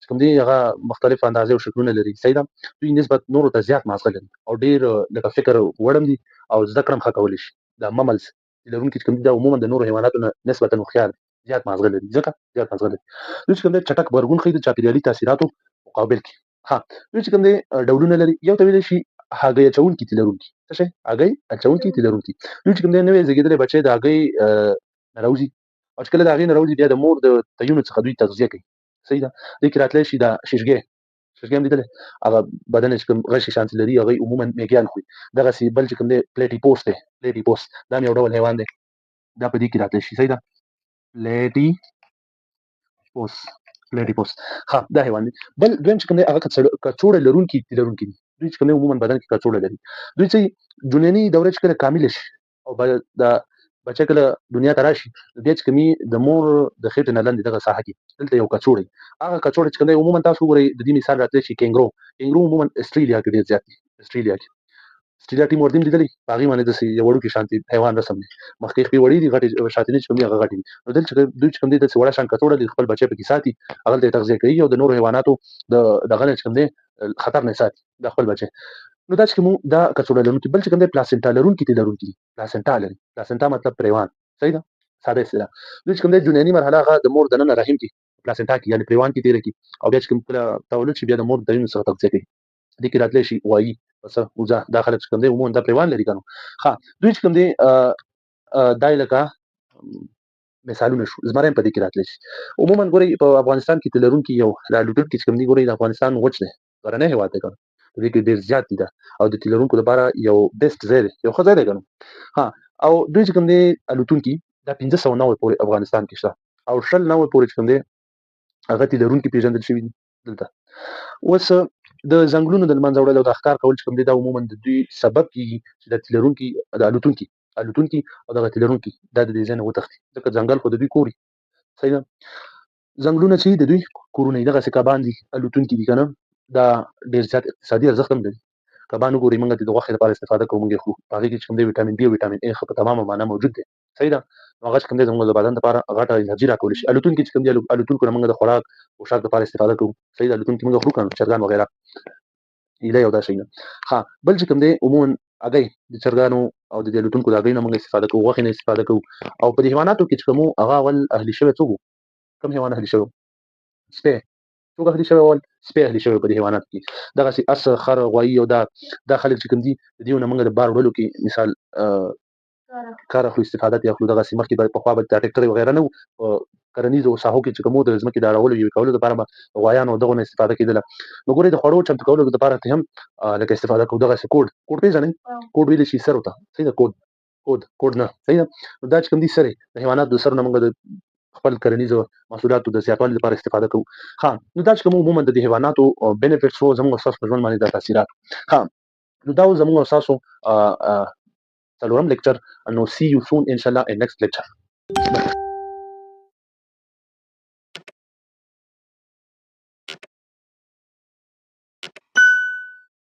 چې کوم دي هغه مختلف اندازې او شکلونه لري صحیح ده دوی نسبت نورو ته زیات مازغه لري او ډېر لکه فکر وړ هم دي او زده کړه هم ښه کولی شي دا مملز لرونکي چې کوم دي دا عموما د نورو حیواناتو نه نسبتا هوښیار دي زیات مازغه لري ځکه زیات مازغه لري دوی چې کوم دی چټک غبرګون ښیي د چاپېریالي تاثیراتو مقابل کې دوی چې کوم دی ډولونه لري یو ته ویلی شي هګۍ اچوونکي تیل لرونکي څه شی هګۍ اچوونکي تیل لرونکي دوی چې کوم دی نوی زېږېدلی بچی د هګۍ نه راوځي او چې کله د هغې نه راوځي بیا د مور د تیونو څخه دوی تغذیه کوي صحیح ده دې کې راتلی شي دا ششګۍ هم لیدلی هغه بدن چې کوم غشي شانتې لري هغوی عموما میږیان خوري دغسې بل چې کوم دی پلیټیپوس دی پلیټیپوس دا هم یو ډول حیوان دی دا په دې کې راتلی شي صحیح ده پلیټیپوس دا حیوان دی بل دویم چې کوم دی هغه کڅوړه لرونکي تیل لرونکي دي دوی چې کوم دی عموما بدن کې کڅوړه لري دوی چې جنیني دوره چې کله کامله شي او د بچی کله دنیا ته راشي بیا چې کومي د مور د خېټې نه لاندې دغه ساحه کې دلته یو کڅوړی هغه کڅوړی چې کوم دی عموما تاسو وګورئ د دې مثال راتلی شي کینګرو عموما اسټرالیا کې ډېر زیات دي اسټرالیا ټیم ورته هم لیدلی په هغې باندې داسې یو وړوکي شانتې حیوان رسم دی مخکې خپې وړې دي غټې شاتنې چې کوم دي هغه غټې دي نو دلته دوی چې کوم دي داسې وړه شان کڅوړه لري خپل بچی پکې ساتي هغلته یې تغذیه کوي او د نورو حیواناتو د دغه نه چې کوم دی خطر نه ساتي د خپل بچی نو دا چې کوم دا کڅوړه لرونکي بل چې کوم دی پلاسنټا لرونکي تیل لرونکي دي پلاسنټا مطلب پریوان صحیح ده ساده اصطلاح دوی چې کوم دی جنیني مرحله هغه د مور دننه رحم کې پلاسنټا کې یعنې پریوان کې تېره کړي او بیا چې کوم کله تولد شي بیا د مور د وینو څخه تغذیه کوي دې کې راتلی شي غوایي پسه وزه دا خلک چې کوم دی عموما دا پریوان لري که نو دوی چې کوم دی دا یې لکه مثالونه شو زمری هم په دې کې راتلی شي عموما ګورئ په افغانستان کې تیل لرونکي یو الوتونکي چې کوم دی ګورئ د افغانستان وچ دی غرنی هېواد دی که په دې کې ډېر زیات دي او د تیل لرونکو لپاره یو بیسټ ځای دی یو ښه ځای دی که نو او دوی چې کوم دی الوتونکي دا 1590 پورې افغانستان کې شته او 90 پورې چې کوم دی هغه تیلرونکي پیژندل شوي دي دلته. اوس د ځنګلونو د منځه وړل او د ښکار کول چې کوم دی دا عموما د دوی سبب کیږي چې د تیلرونکي د الوتونکي او د تیلرونکي دا د دې ځای نه وتښتي، ځکه ځنګل خو د دوی کور وي. صحیح ده. ځنګلونه چې د دوی کورونه دي دغسې کبان دي الوتونکي دي که نه، دا ډېر زیات اقتصادي ارزښت هم لري. کبان وګورئ موږ د غوښې لپاره استفاده کوو، موږ یې خورو، په هغې کې چې کوم دی ویټامین بي او ویټامین اي ښه په تمامه معنا موجود دی. صحیح ده. نو هغه چې کوم دی زموږ د بدن لپاره غټه انرژي راکولی شي. الوتونکي چې کوم دي الوتونکو نه موږ د خوراک پوشاک لپاره استفاده کوو. صحیح ده. الوتونکي موږ خورو که نه، چرګان وغیره هیلۍ او دا شیونه. ښه بل چې کوم دی عموما هګۍ د چرګانو او د دې الوتونکو د هګۍ نه موږ استفاده کوو، غوښې نه استفاده کوو. او په دې حیواناتو کې چې کوم هغه اول اهلي شوی څوک و؟ کوم حیوان اهلي شوی و؟ سپی. څوک اهلي شوی اول؟ سپی اهلي شوی په دې حیواناتو کې. دغسې اس، خر، غوایي او دا خلک چې کوم دي د دې نه موږ د بار وړلو کې مثال کار اخلو، استفاده ترې اخلو. دغسې مخکې به پخوا به دا ټکټرې وغیره نه وو، په کرنیزو ساحو کې چې کوم د ځمکې د اړولو یوې کولو لپاره به غوایانو او دغو نه استفاده کېدله. نو ګورئ د خوړو چمتو کولو لپاره ترې هم لکه استفاده کوو. دغسې کوډ پېژنئ؟ کوډ ویلی شي سرو ته. صحیح ده. کوډ نه. صحیح ده. نو دا چې کوم دي سرې د حیواناتو د سرو نه موږ د خپل کرنیزو محصولاتو د زیاتوالي لپاره استفاده کوو. ښه نو دا چې کوم عموما د دې حیواناتو بینیفټس وو زموږ او ستاسو په ژوند باندې دا تاثیرات. ښه نو دا و زموږ او ستاسو څلورم لیکچر. نو see you soon ان شاء الله in next lecture.